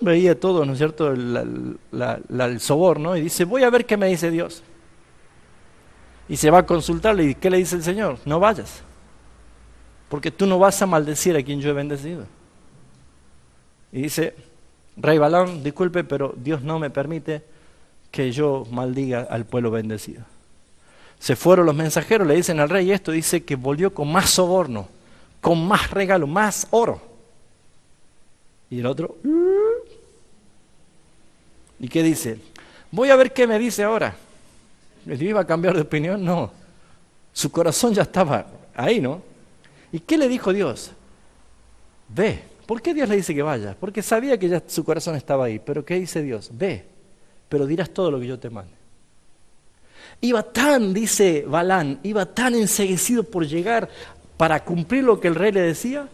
A: Veía todo, ¿no es cierto?, el soborno, y dice, voy a ver qué me dice Dios. Y se va a consultarle, y ¿qué le dice el Señor? No vayas, porque tú no vas a maldecir a quien yo he bendecido. Y dice, rey Balaam, disculpe, pero Dios no me permite que yo maldiga al pueblo bendecido. Se fueron los mensajeros, le dicen al rey esto, dice que volvió con más soborno, con más regalo, más oro. Y el otro, ¿y qué dice? Voy a ver qué me dice ahora. ¿Le iba a cambiar de opinión? No. Su corazón ya estaba ahí, ¿no? ¿Y qué le dijo Dios? Ve. ¿Por qué Dios le dice que vaya? Porque sabía que ya su corazón estaba ahí. Pero ¿qué dice Dios? Ve, pero dirás todo lo que yo te mande. Iba tan, dice Balaam, iba tan enceguecido por llegar para cumplir lo que el rey le decía.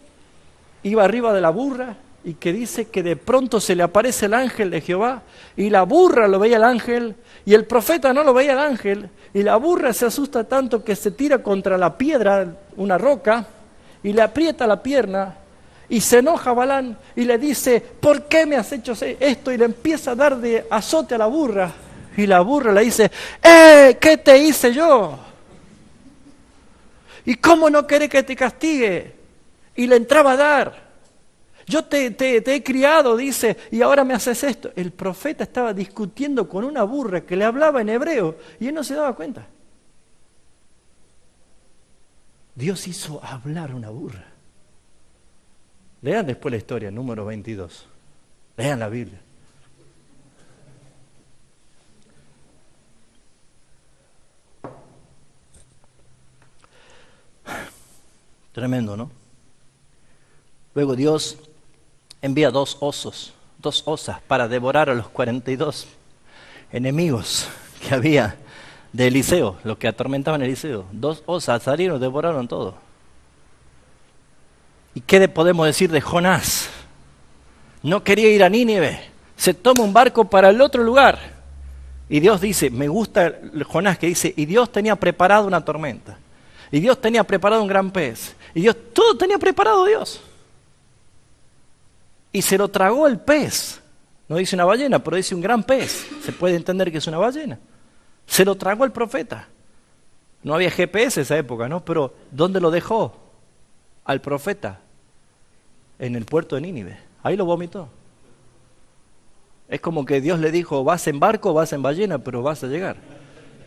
A: Iba arriba de la burra y que dice que de pronto se le aparece el ángel de Jehová y la burra lo veía el ángel y el profeta no lo veía el ángel y la burra se asusta tanto que se tira contra la piedra, una roca, y le aprieta la pierna. Y se enoja Balaam y le dice, ¿por qué me has hecho esto? Y le empieza a dar de azote a la burra. Y la burra le dice, ¿qué te hice yo? ¿Y cómo no querés que te castigue? Y le entraba a dar. Yo te he criado, dice, y ahora me haces esto. El profeta estaba discutiendo con una burra que le hablaba en hebreo y él no se daba cuenta. Dios hizo hablar a una burra. Lean después la historia, número 22. Lean la Biblia. Tremendo, ¿no? Luego Dios envía dos osas para devorar a los 42 enemigos que había de Eliseo, los que atormentaban a Eliseo. 2 osas salieron, devoraron todo. ¿Y qué podemos decir de Jonás? No quería ir a Nínive, se toma un barco para el otro lugar. Y Dios dice, me gusta Jonás que dice, y Dios tenía preparado una tormenta. Y Dios tenía preparado un gran pez. Y Dios, todo tenía preparado Dios. Y se lo tragó el pez. No dice una ballena, pero dice un gran pez. Se puede entender que es una ballena. Se lo tragó el profeta. No había GPS en esa época, ¿no? Pero ¿dónde lo dejó? Al profeta. En el puerto de Nínive. Ahí lo vomitó. Es como que Dios le dijo, vas en barco, vas en ballena, pero vas a llegar.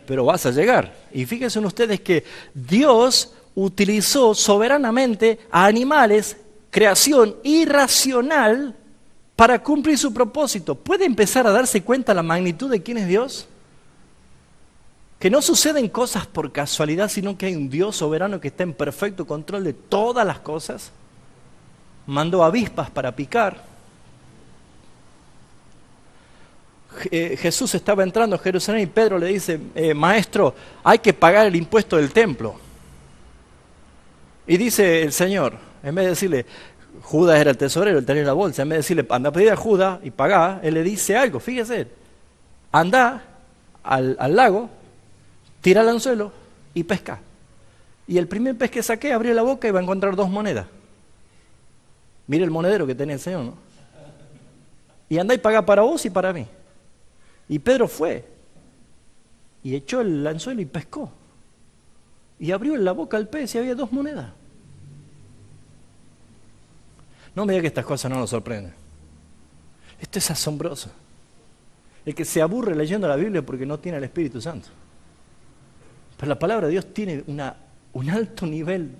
A: Pero vas a llegar. Y fíjense ustedes que Dios utilizó soberanamente a animales, creación irracional, para cumplir su propósito. ¿Puede empezar a darse cuenta la magnitud de quién es Dios? Que no suceden cosas por casualidad, sino que hay un Dios soberano que está en perfecto control de todas las cosas. Mandó avispas para picar. Jesús estaba entrando a Jerusalén y Pedro le dice, maestro, hay que pagar el impuesto del templo. Y dice el Señor, en vez de decirle, Judas era el tesorero, él tenía la bolsa, en vez de decirle, anda a pedir a Judas y pagá, él le dice algo, fíjese, anda al lago, tira el anzuelo y pesca. Y el primer pez que saqué abrió la boca y va a encontrar 2 monedas. Mire el monedero que tenía el Señor, ¿no? Y andá y pagá para vos y para mí. Y Pedro fue y echó el anzuelo y pescó. Y abrió en la boca al pez y había 2 monedas. No me diga que estas cosas no nos sorprenden. Esto es asombroso. El que se aburre leyendo la Biblia porque no tiene el Espíritu Santo. Pero la palabra de Dios tiene un alto nivel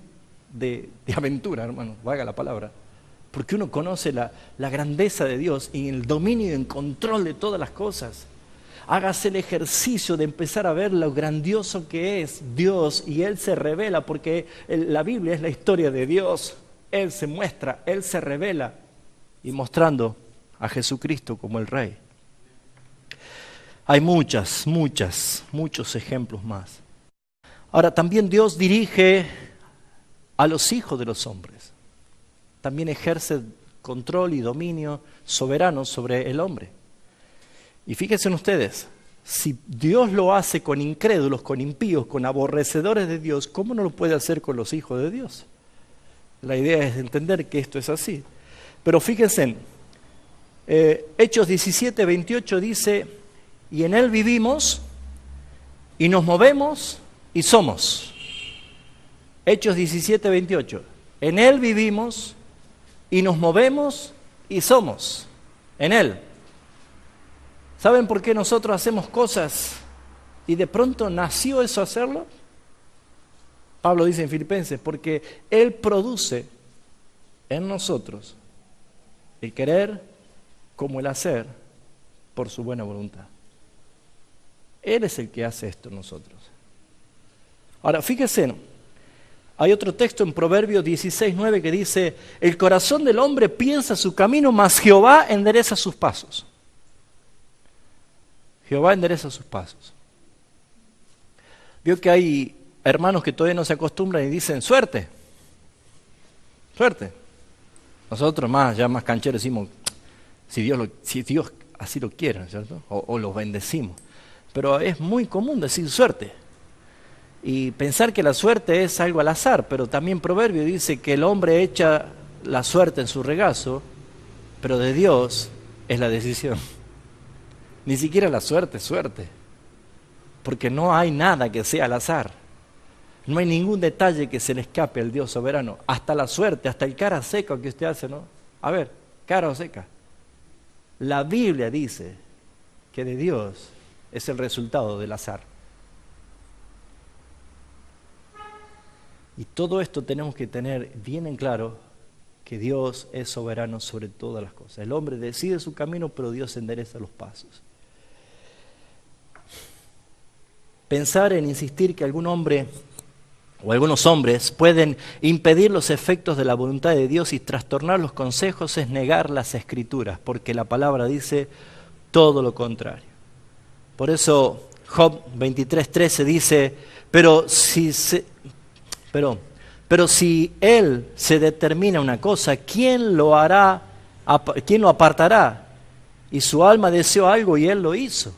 A: de aventura, hermano, valga la palabra. Porque uno conoce la grandeza de Dios y el dominio y el control de todas las cosas. Hágase el ejercicio de empezar a ver lo grandioso que es Dios y Él se revela, porque la Biblia es la historia de Dios. Él se muestra, Él se revela y mostrando a Jesucristo como el Rey. Hay muchos ejemplos más. Ahora, también Dios dirige a los hijos de los hombres. También ejerce control y dominio soberano sobre el hombre. Y fíjense ustedes, Si Dios lo hace con incrédulos, con impíos, con aborrecedores de Dios, ¿cómo no lo puede hacer con los hijos de Dios? La idea es entender que esto es así. Pero fíjense, Hechos 17, 28 dice, y en Él vivimos, y nos movemos, y somos. Hechos 17, 28. En Él vivimos, y nos movemos, y somos. En Él. ¿Saben por qué nosotros hacemos cosas y de pronto nació eso hacerlo? Pablo dice en Filipenses, porque Él produce en nosotros el querer como el hacer por su buena voluntad. Él es el que hace esto en nosotros. Ahora, fíjense, hay otro texto en Proverbios 16:9 que dice, el corazón del hombre piensa su camino, mas Jehová endereza sus pasos. Jehová endereza sus pasos. Vio que hay hermanos que todavía no se acostumbran y dicen, suerte, suerte. Nosotros ya más cancheros decimos, si Dios así lo quiere, ¿no es cierto? O los bendecimos. Pero es muy común decir suerte. Y pensar que la suerte es algo al azar, pero también Proverbio dice que el hombre echa la suerte en su regazo, pero de Dios es la decisión. Ni siquiera la suerte es suerte, porque no hay nada que sea al azar. No hay ningún detalle que se le escape al Dios soberano. Hasta la suerte, hasta el cara seca que usted hace, ¿no? A ver, cara o seca. La Biblia dice que de Dios es el resultado del azar. Y todo esto tenemos que tener bien en claro que Dios es soberano sobre todas las cosas. El hombre decide su camino, pero Dios endereza los pasos. Pensar en insistir que algún hombre o algunos hombres pueden impedir los efectos de la voluntad de Dios y trastornar los consejos es negar las Escrituras, porque la palabra dice todo lo contrario. Por eso Job 23:13 dice, pero si Él se determina una cosa, ¿quién lo apartará? Y su alma deseó algo y Él lo hizo.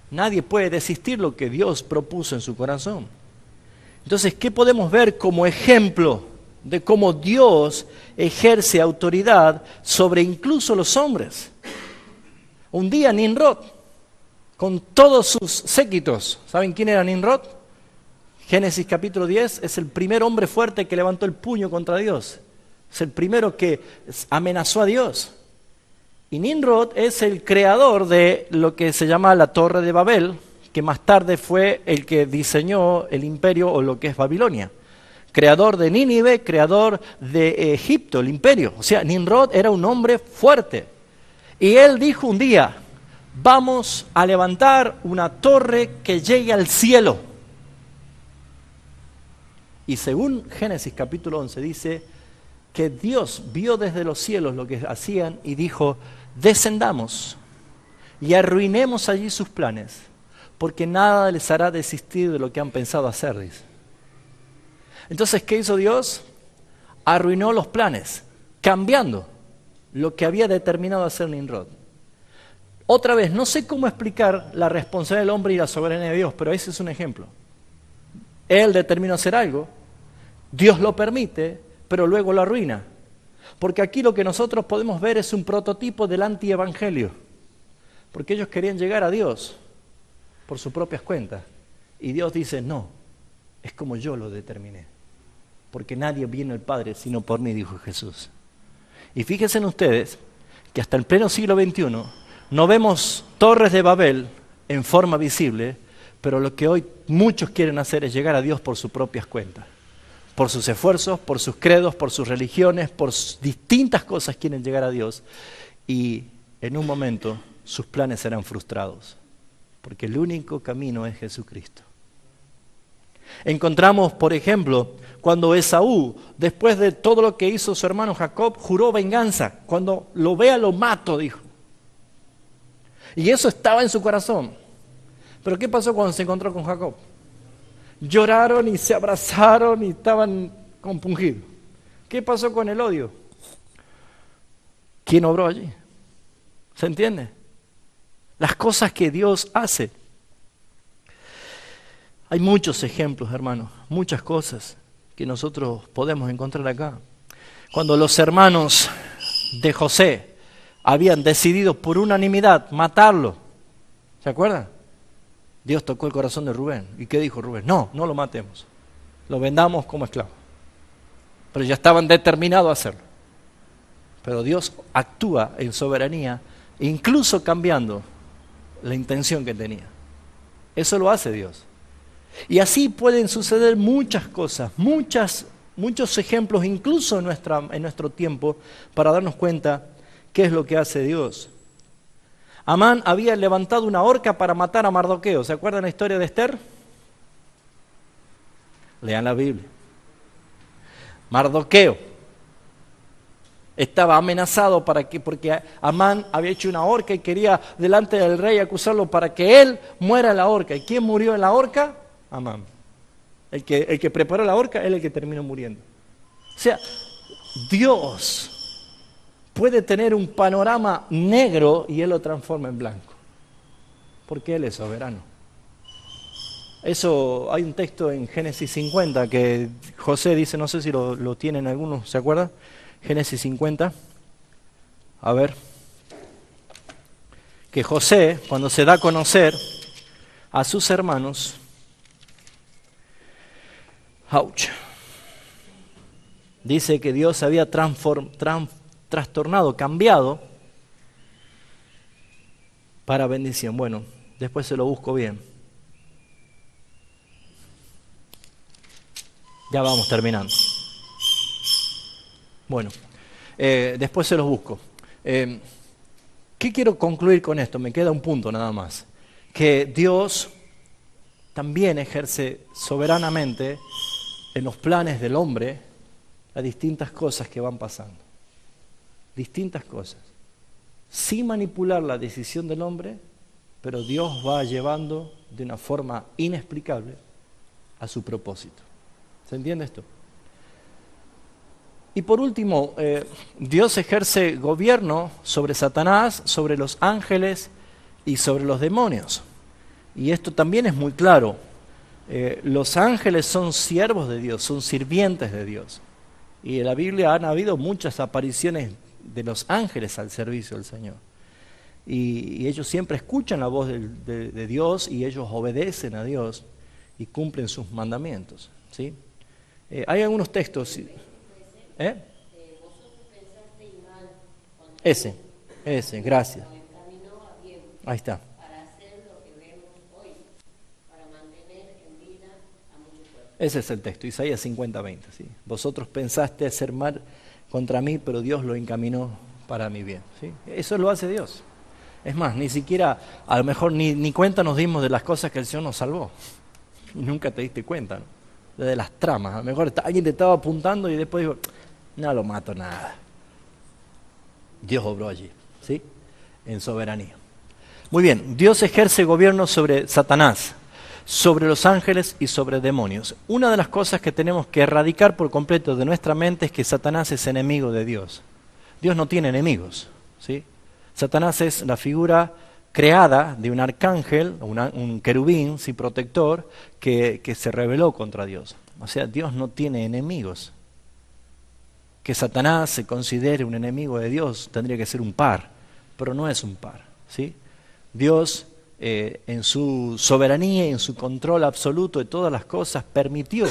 A: Nadie puede desistir lo que Dios propuso en su corazón. Entonces, ¿qué podemos ver como ejemplo de cómo Dios ejerce autoridad sobre incluso los hombres? Un día Nimrod, con todos sus séquitos, ¿saben quién era Nimrod? Génesis capítulo 10, es el primer hombre fuerte que levantó el puño contra Dios. Es el primero que amenazó a Dios. Y Nimrod es el creador de lo que se llama la Torre de Babel, que más tarde fue el que diseñó el imperio o lo que es Babilonia. Creador de Nínive, creador de Egipto, el imperio. O sea, Nimrod era un hombre fuerte. Y él dijo un día, vamos a levantar una torre que llegue al cielo. Y según Génesis capítulo 11 dice que Dios vio desde los cielos lo que hacían y dijo, descendamos y arruinemos allí sus planes, porque nada les hará desistir de lo que han pensado hacer, dice. Entonces, ¿qué hizo Dios? Arruinó los planes, cambiando lo que había determinado hacer Nimrod. Otra vez, no sé cómo explicar la responsabilidad del hombre y la soberanía de Dios, pero ese es un ejemplo. Él determinó hacer algo, Dios lo permite, pero luego lo arruina. Porque aquí lo que nosotros podemos ver es un prototipo del antievangelio. Porque ellos querían llegar a Dios por sus propias cuentas. Y Dios dice, no, es como yo lo determiné. Porque nadie viene al Padre sino por mí, dijo Jesús. Y fíjense ustedes que hasta el pleno siglo XXI no vemos torres de Babel en forma visible, pero lo que hoy muchos quieren hacer es llegar a Dios por sus propias cuentas. Por sus esfuerzos, por sus credos, por sus religiones, por distintas cosas quieren llegar a Dios. Y en un momento sus planes serán frustrados. Porque el único camino es Jesucristo. Encontramos, por ejemplo, cuando Esaú, después de todo lo que hizo su hermano Jacob, juró venganza. Cuando lo vea lo mato, dijo. Y eso estaba en su corazón. Pero ¿qué pasó cuando se encontró con Jacob? Lloraron y se abrazaron y estaban compungidos. ¿Qué pasó con el odio? ¿Quién obró allí? ¿Se entiende? Las cosas que Dios hace Hay muchos ejemplos, hermanos, muchas cosas que nosotros podemos encontrar acá. Cuando los hermanos de José habían decidido por unanimidad matarlo, ¿se acuerdan? Dios tocó el corazón de Rubén. ¿Y qué dijo Rubén? No, no lo matemos, lo vendamos como esclavo. Pero ya estaban determinados a hacerlo. Pero Dios actúa en soberanía, incluso cambiando la intención que tenía. Eso lo hace Dios. Y así pueden suceder muchas cosas, muchos ejemplos, incluso en nuestro tiempo, para darnos cuenta qué es lo que hace Dios. Amán había levantado una horca para matar a Mardoqueo. ¿Se acuerdan la historia de Esther? Lean la Biblia. Mardoqueo estaba amenazado porque Amán había hecho una horca y quería delante del rey acusarlo para que él muera en la horca. ¿Y quién murió en la horca? Amán. El que preparó la horca es el que terminó muriendo. O sea, Dios puede tener un panorama negro y Él lo transforma en blanco, porque Él es soberano. Eso, hay un texto en Génesis 50 que José dice, no sé si lo tienen algunos, ¿se acuerdan? Génesis 50, a ver, que José, cuando se da a conocer a sus hermanos, dice que Dios había trastornado, cambiado para bendición. Bueno, después se lo busco bien. Ya vamos terminando. Bueno, después se los busco. ¿Qué quiero concluir con esto? Me queda un punto nada más. Que Dios también ejerce soberanamente en los planes del hombre a distintas cosas que van pasando. Distintas cosas. Sin manipular la decisión del hombre, pero Dios va llevando de una forma inexplicable a su propósito. ¿Se entiende esto? Y por último, Dios ejerce gobierno sobre Satanás, sobre los ángeles y sobre los demonios. Y esto también es muy claro. Los ángeles son siervos de Dios, son sirvientes de Dios. Y en la Biblia han habido muchas apariciones de los ángeles al servicio del Señor. Y ellos siempre escuchan la voz de Dios y ellos obedecen a Dios y cumplen sus mandamientos, ¿sí? Hay algunos textos. Ese, gracias. Ahí está. Ese es el texto, Isaías 50:20, ¿sí? Vosotros pensaste hacer mal contra mí, pero Dios lo encaminó para mi bien, ¿sí? Eso lo hace Dios. Es más, ni siquiera, a lo mejor ni cuenta nos dimos de las cosas que el Señor nos salvó. Y nunca te diste cuenta, ¿no? De las tramas. A lo mejor alguien te estaba apuntando y después dijo, no lo mato nada. Dios obró allí, ¿sí? En soberanía. Muy bien, Dios ejerce gobierno sobre Satanás, sobre los ángeles y sobre demonios. Una de las cosas que tenemos que erradicar por completo de nuestra mente es que Satanás es enemigo de Dios. Dios no tiene enemigos, ¿sí? Satanás es la figura creada de un arcángel, un querubín, sí, protector, que se rebeló contra Dios. O sea, Dios no tiene enemigos. Que Satanás se considere un enemigo de Dios tendría que ser un par, pero no es un par, ¿sí? Dios, en su soberanía y en su control absoluto de todas las cosas, permitió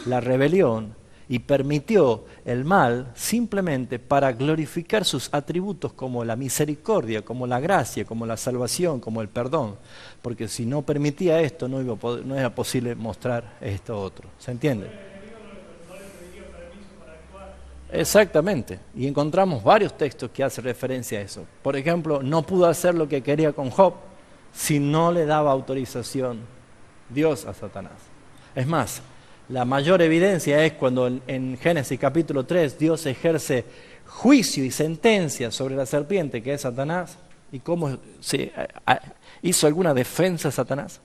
A: la rebelión y permitió el mal simplemente para glorificar sus atributos como la misericordia, como la gracia, como la salvación, como el perdón. Porque si no permitía esto, no era posible mostrar esto otro. ¿Se entiende? Exactamente. Y encontramos varios textos que hacen referencia a eso. Por ejemplo, no pudo hacer lo que quería con Job si no le daba autorización Dios a Satanás. Es más, la mayor evidencia es cuando en Génesis capítulo 3 Dios ejerce juicio y sentencia sobre la serpiente que es Satanás. ¿Y cómo hizo alguna defensa a Satanás?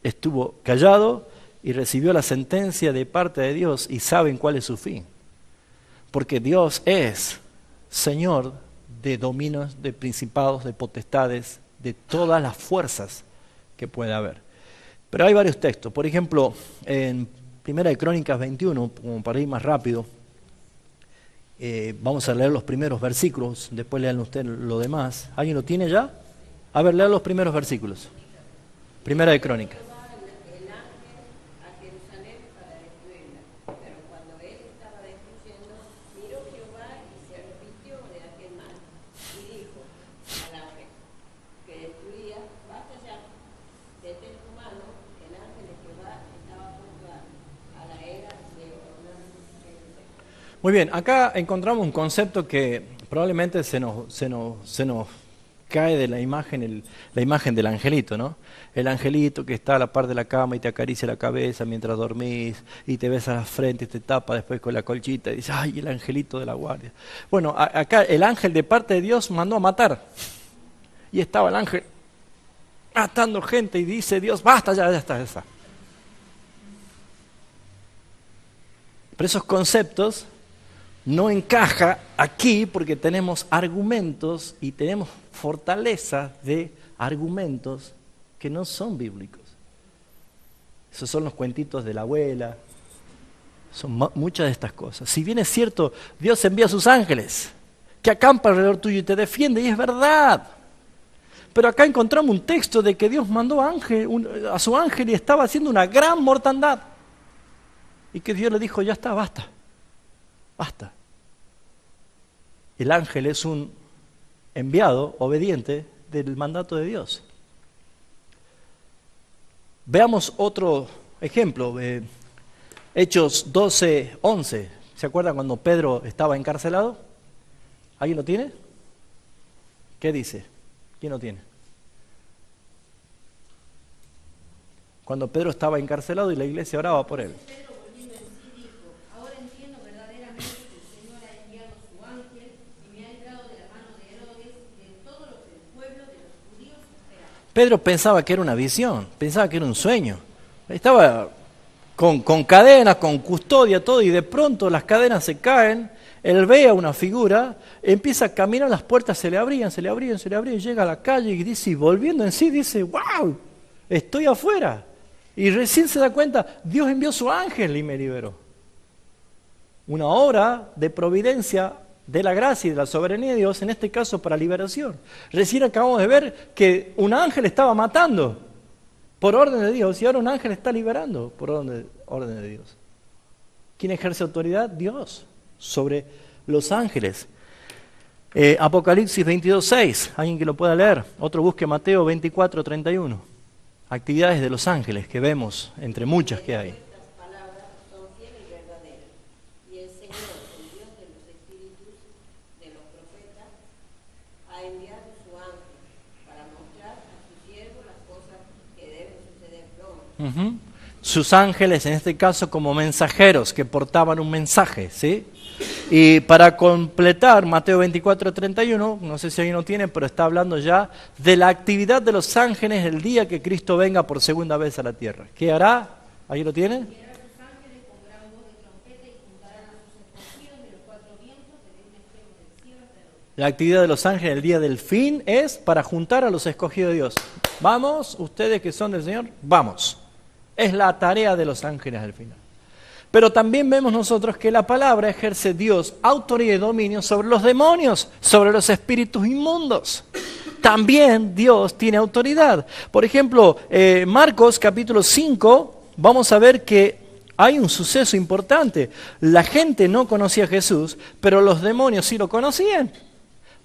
A: Estuvo callado y recibió la sentencia de parte de Dios y saben cuál es su fin. Porque Dios es Señor de dominios, de principados, de potestades, de todas las fuerzas que pueda haber. Pero hay varios textos. Por ejemplo, en Primera de Crónicas 21, como para ir más rápido, vamos a leer los primeros versículos, después lean ustedes lo demás. ¿Alguien lo tiene ya? A ver, lean los primeros versículos. Primera de Crónicas. Muy bien, acá encontramos un concepto que probablemente se nos cae de la imagen del angelito, ¿no? El angelito que está a la par de la cama y te acaricia la cabeza mientras dormís y te besa la frente y te tapa después con la colchita y dices, ¡ay, el angelito de la guardia! Bueno, acá el ángel de parte de Dios mandó a matar y estaba el ángel matando gente y dice Dios, ¡basta, ya está! Pero esos conceptos no encaja aquí porque tenemos argumentos y tenemos fortaleza de argumentos que no son bíblicos. Esos son los cuentitos de la abuela, son muchas de estas cosas. Si bien es cierto, Dios envía a sus ángeles que acampan alrededor tuyo y te defiende, y es verdad. Pero acá encontramos un texto de que Dios mandó a su ángel y estaba haciendo una gran mortandad. Y que Dios le dijo, ya está, basta. El ángel es un enviado obediente del mandato de Dios. Veamos otro ejemplo, Hechos 12:11. ¿Se acuerdan cuando Pedro estaba encarcelado? ¿Alguien lo tiene? ¿Qué dice? ¿Quién lo tiene? Cuando Pedro estaba encarcelado y la iglesia oraba por él. Pedro pensaba que era una visión, pensaba que era un sueño. Estaba con cadenas, con custodia, todo, y de pronto las cadenas se caen, él ve a una figura, empieza a caminar, las puertas se le abrían, y llega a la calle y dice, y volviendo en sí, dice, ¡wow! Estoy afuera. Y recién se da cuenta, Dios envió su ángel y me liberó. Una obra de providencia de la gracia y de la soberanía de Dios, en este caso para liberación. Recién acabamos de ver que un ángel estaba matando por orden de Dios y ahora un ángel está liberando por orden de Dios. ¿Quién ejerce autoridad? Dios, sobre los ángeles. Apocalipsis 22:6, alguien que lo pueda leer. Otro busque Mateo 24:31. Actividades de los ángeles que vemos entre muchas que hay. Sus ángeles, en este caso como mensajeros que portaban un mensaje, ¿sí? Y para completar Mateo 24:31, no sé si alguien lo tiene, pero está hablando ya de la actividad de los ángeles el día que Cristo venga por segunda vez a la tierra. ¿Qué hará? ¿Alguien lo tiene? La actividad de los ángeles el día del fin es para juntar a los escogidos de Dios. Vamos, ustedes que son del Señor, vamos. Es la tarea de los ángeles al final. Pero también vemos nosotros que la palabra ejerce Dios autoridad y dominio sobre los demonios, sobre los espíritus inmundos. También Dios tiene autoridad. Por ejemplo, Marcos capítulo 5, vamos a ver que hay un suceso importante. La gente no conocía a Jesús, pero los demonios sí lo conocían.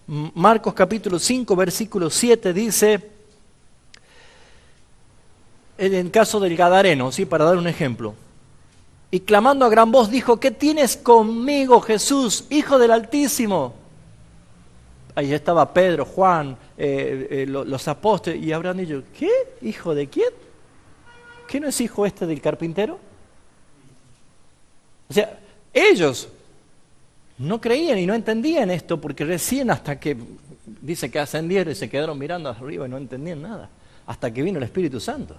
A: Marcos capítulo 5, versículo 7 dice, en el caso del Gadareno, ¿sí? Para dar un ejemplo, y clamando a gran voz dijo, ¿qué tienes conmigo, Jesús, Hijo del Altísimo? Ahí estaba Pedro, Juan, los apóstoles, y habrán dicho, ¿qué? ¿Hijo de quién? ¿Qué no es hijo este del carpintero? O sea, ellos no creían y no entendían esto, porque recién hasta que, dice que ascendieron y se quedaron mirando arriba y no entendían nada, hasta que vino el Espíritu Santo.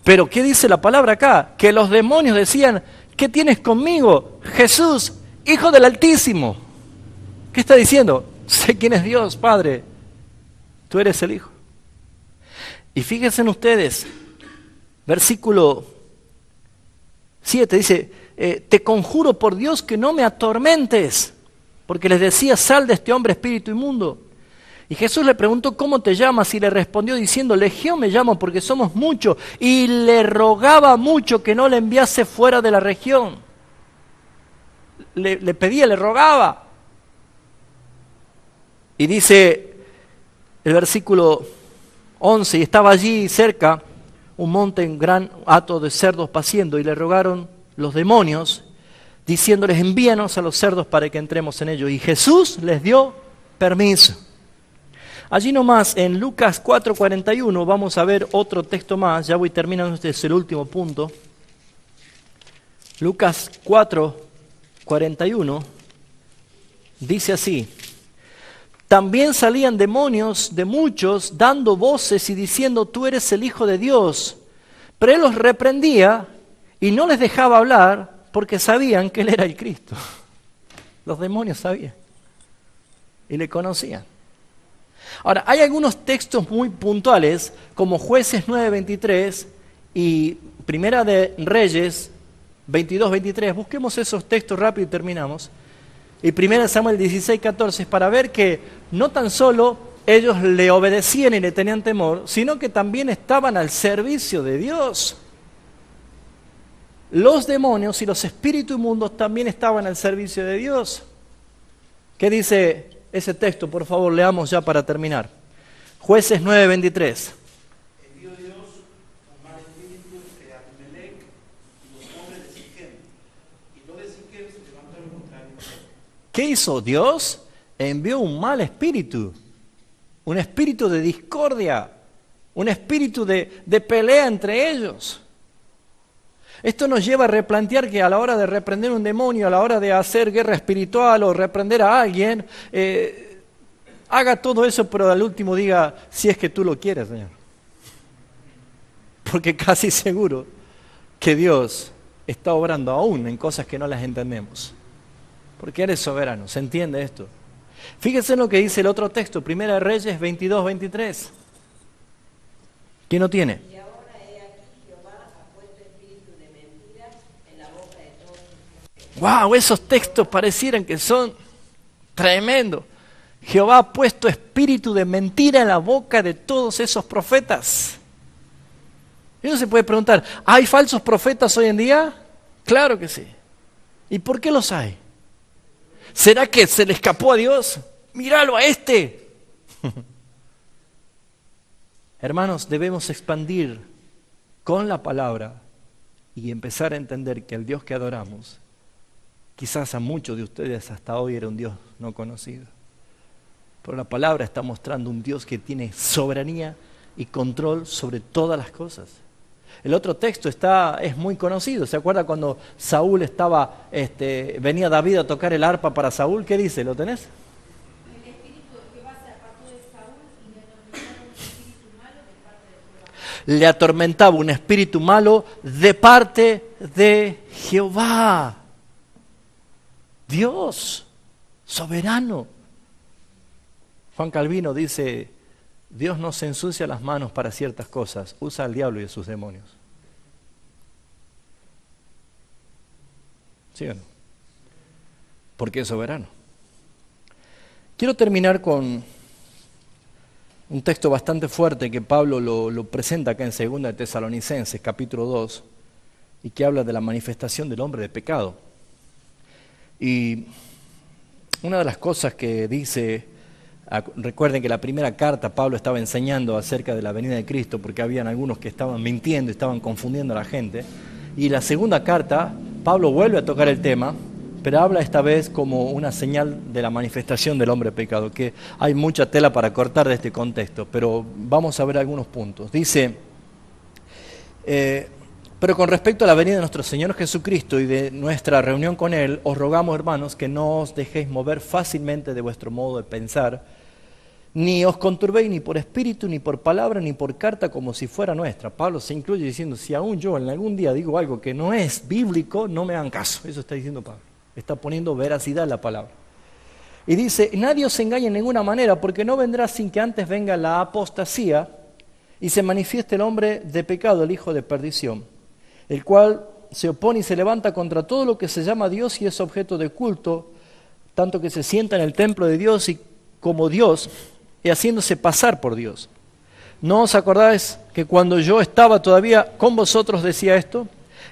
A: Pero ¿qué dice la palabra acá? Que los demonios decían, ¿qué tienes conmigo? Jesús, Hijo del Altísimo. ¿Qué está diciendo? Sé quién es Dios, Padre. Tú eres el Hijo. Y fíjense ustedes, Versículo 7 dice, te conjuro por Dios que no me atormentes, porque les decía, sal de este hombre espíritu inmundo. Y Jesús le preguntó, ¿cómo te llamas? Y le respondió diciendo, Legión me llamo porque somos muchos. Y le rogaba mucho que no le enviase fuera de la región. Le pedía, le rogaba. Y dice el versículo 11, y estaba allí cerca un monte en gran hato de cerdos paciendo, y le rogaron los demonios, diciéndoles, envíanos a los cerdos para que entremos en ellos. Y Jesús les dio permiso. Allí nomás, en Lucas 4:41, vamos a ver otro texto más, ya voy terminando, este es el último punto. Lucas 4:41 dice así, también salían demonios de muchos, dando voces y diciendo, tú eres el Hijo de Dios. Pero él los reprendía y no les dejaba hablar porque sabían que él era el Cristo. Los demonios sabían y le conocían. Ahora, hay algunos textos muy puntuales, como Jueces 9:23 y Primera de Reyes 22:23. Busquemos esos textos rápido y terminamos. Y 1 Samuel 16:14, para ver que no tan solo ellos le obedecían y le tenían temor, sino que también estaban al servicio de Dios. Los demonios y los espíritus inmundos también estaban al servicio de Dios. ¿Qué dice ese texto? Por favor, leamos ya para terminar. Jueces 9:23.
B: Envió Dios un mal espíritu entre Abimelech y los hombres de Siquem, y los de Siquem se levantaron contra Abimelech.
A: ¿Qué hizo Dios? Envió un mal espíritu, un espíritu de discordia, un espíritu de pelea entre ellos. Esto nos lleva a replantear que a la hora de reprender un demonio, a la hora de hacer guerra espiritual o reprender a alguien, haga todo eso, pero al último diga, si es que tú lo quieres, Señor. Porque casi seguro que Dios está obrando aún en cosas que no las entendemos. Porque eres soberano, ¿se entiende esto? Fíjense en lo que dice el otro texto, Primera de Reyes 22:23. ¿Quién no tiene?
D: Y ahora he aquí Jehová ha puesto espíritu de mentira en la boca de todos sus profetas.
A: ¡Wow! Esos textos parecieran que son tremendos. Jehová ha puesto espíritu de mentira en la boca de todos esos profetas. Y uno se puede preguntar, ¿hay falsos profetas hoy en día? Claro que sí. ¿Y por qué los hay? ¿Será que se le escapó a Dios? ¡Míralo a este! Hermanos, debemos expandir con la palabra y empezar a entender que el Dios que adoramos, quizás a muchos de ustedes hasta hoy era un Dios no conocido. Pero la palabra está mostrando un Dios que tiene soberanía y control sobre todas las cosas. El otro texto es muy conocido. ¿Se acuerda cuando Saúl venía David a tocar el arpa para Saúl? ¿Qué dice? ¿Lo tenés?
D: El espíritu de Jehová se apartó de Saúl y le atormentaba un espíritu malo de parte de Jehová.
A: Le atormentaba un espíritu malo de parte de Jehová. Dios, soberano. Juan Calvino dice, Dios no se ensucia las manos para ciertas cosas, usa al diablo y a sus demonios. ¿Sí o no? Porque es soberano. Quiero terminar con un texto bastante fuerte que Pablo lo presenta acá en 2 de Tesalonicenses, capítulo 2, y que habla de la manifestación del hombre de pecado. Y una de las cosas que dice, recuerden que la primera carta Pablo estaba enseñando acerca de la venida de Cristo porque habían algunos que estaban mintiendo, estaban confundiendo a la gente. Y la segunda carta, Pablo vuelve a tocar el tema, pero habla esta vez como una señal de la manifestación del hombre pecado, que hay mucha tela para cortar de este contexto, pero vamos a ver algunos puntos. Dice, pero con respecto a la venida de nuestro Señor Jesucristo y de nuestra reunión con Él, os rogamos, hermanos, que no os dejéis mover fácilmente de vuestro modo de pensar, ni os conturbéis ni por espíritu, ni por palabra, ni por carta, como si fuera nuestra. Pablo se incluye diciendo, si aún yo en algún día digo algo que no es bíblico, no me hagan caso. Eso está diciendo Pablo. Está poniendo veracidad a la palabra. Y dice, nadie os engañe en ninguna manera, porque no vendrá sin que antes venga la apostasía, y se manifiesta el hombre de pecado, el hijo de perdición, el cual se opone y se levanta contra todo lo que se llama Dios y es objeto de culto, tanto que se sienta en el templo de Dios y como Dios, y haciéndose pasar por Dios. ¿No os acordáis que cuando yo estaba todavía con vosotros decía esto?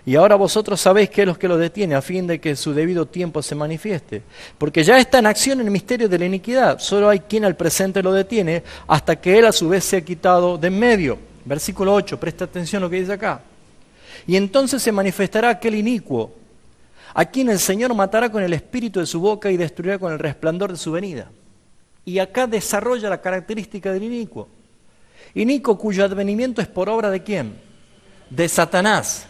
A: Y ahora vosotros sabéis qué es lo que lo detiene, a fin de que su debido tiempo se manifieste. Porque ya está en acción el misterio de la iniquidad. Solo hay quien al presente lo detiene, hasta que él a su vez sea quitado de en medio. Versículo 8, presta atención a lo que dice acá. Y entonces se manifestará aquel inicuo, a quien el Señor matará con el espíritu de su boca y destruirá con el resplandor de su venida. Y acá desarrolla la característica del inicuo. Inicuo cuyo advenimiento es por obra ¿de quién? De Satanás,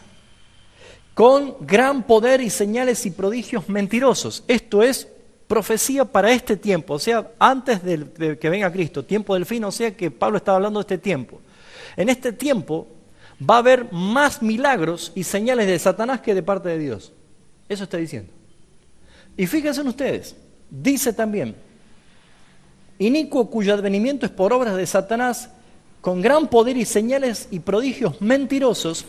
A: con gran poder y señales y prodigios mentirosos. Esto es profecía para este tiempo, o sea, antes de que venga Cristo, tiempo del fin, o sea que Pablo estaba hablando de este tiempo. En este tiempo va a haber más milagros y señales de Satanás que de parte de Dios. Eso está diciendo. Y fíjense en ustedes, dice también, inicuo cuyo advenimiento es por obras de Satanás, con gran poder y señales y prodigios mentirosos,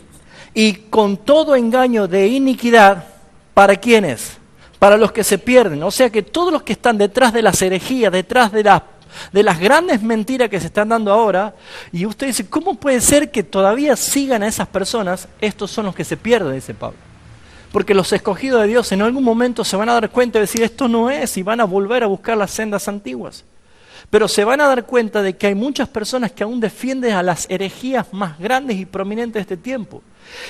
A: y con todo engaño de iniquidad, ¿para quiénes? Para los que se pierden. O sea que todos los que están detrás de las herejías, detrás de las grandes mentiras que se están dando ahora, y usted dice, ¿cómo puede ser que todavía sigan a esas personas? Estos son los que se pierden, dice Pablo. Porque los escogidos de Dios en algún momento se van a dar cuenta y decir, esto no es, y van a volver a buscar las sendas antiguas. Pero se van a dar cuenta de que hay muchas personas que aún defienden a las herejías más grandes y prominentes de este tiempo.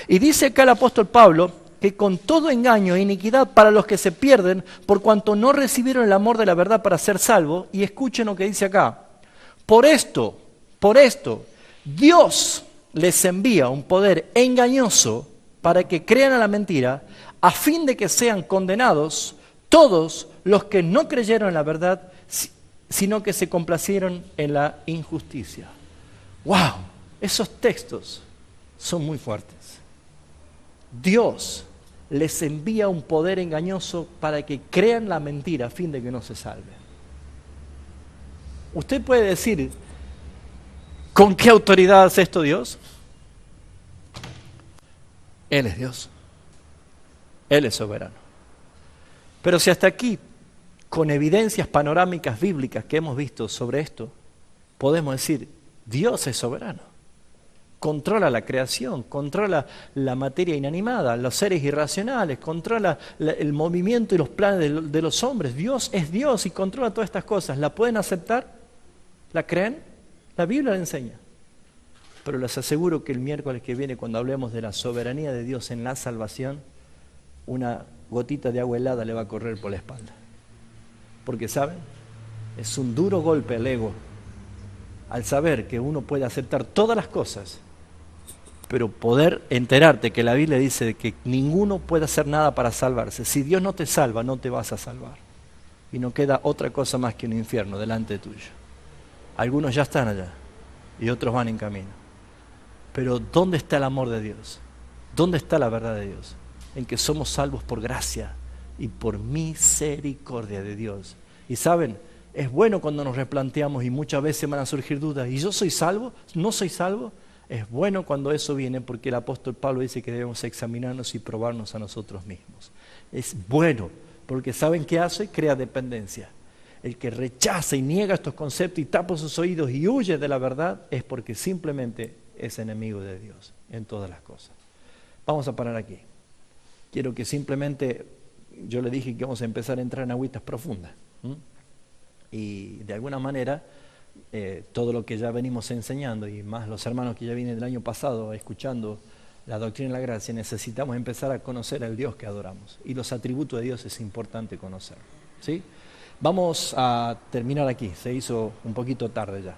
A: Y dice acá el apóstol Pablo que con todo engaño e iniquidad para los que se pierden, por cuanto no recibieron el amor de la verdad para ser salvos, y escuchen lo que dice acá, por esto, Dios les envía un poder engañoso para que crean a la mentira, a fin de que sean condenados todos los que no creyeron en la verdad, sino que se complacieron en la injusticia. ¡Wow! Esos textos son muy fuertes. Dios les envía un poder engañoso para que crean la mentira a fin de que no se salven. Usted puede decir, ¿con qué autoridad hace esto Dios? Él es Dios. Él es soberano. Pero si hasta aquí, con evidencias panorámicas bíblicas que hemos visto sobre esto, podemos decir, Dios es soberano. Controla la creación, controla la materia inanimada, los seres irracionales, controla el movimiento y los planes de los hombres. Dios es Dios y controla todas estas cosas. ¿La pueden aceptar? ¿La creen? La Biblia la enseña. Pero les aseguro que el miércoles que viene, cuando hablemos de la soberanía de Dios en la salvación, una gotita de agua helada le va a correr por la espalda. Porque, ¿saben? Es un duro golpe al ego al saber que uno puede aceptar todas las cosas, pero poder enterarte que la Biblia dice que ninguno puede hacer nada para salvarse. Si Dios no te salva, no te vas a salvar. Y no queda otra cosa más que un infierno delante tuyo. Algunos ya están allá y otros van en camino. Pero ¿dónde está el amor de Dios? ¿Dónde está la verdad de Dios? En que somos salvos por gracia y por misericordia de Dios. Y ¿saben? Es bueno cuando nos replanteamos y muchas veces van a surgir dudas. ¿Y yo soy salvo? ¿No soy salvo? Es bueno cuando eso viene porque el apóstol Pablo dice que debemos examinarnos y probarnos a nosotros mismos. Es bueno porque ¿saben qué hace? Crea dependencia. El que rechaza y niega estos conceptos y tapa sus oídos y huye de la verdad es porque simplemente es enemigo de Dios en todas las cosas. Vamos a parar aquí. Quiero que simplemente, yo le dije que vamos a empezar a entrar en agüitas profundas. Y de alguna manera, todo lo que ya venimos enseñando y más los hermanos que ya vienen del año pasado escuchando la doctrina de la gracia, necesitamos empezar a conocer al Dios que adoramos. Y los atributos de Dios es importante conocer. ¿Sí? Vamos a terminar aquí, se hizo un poquito tarde ya.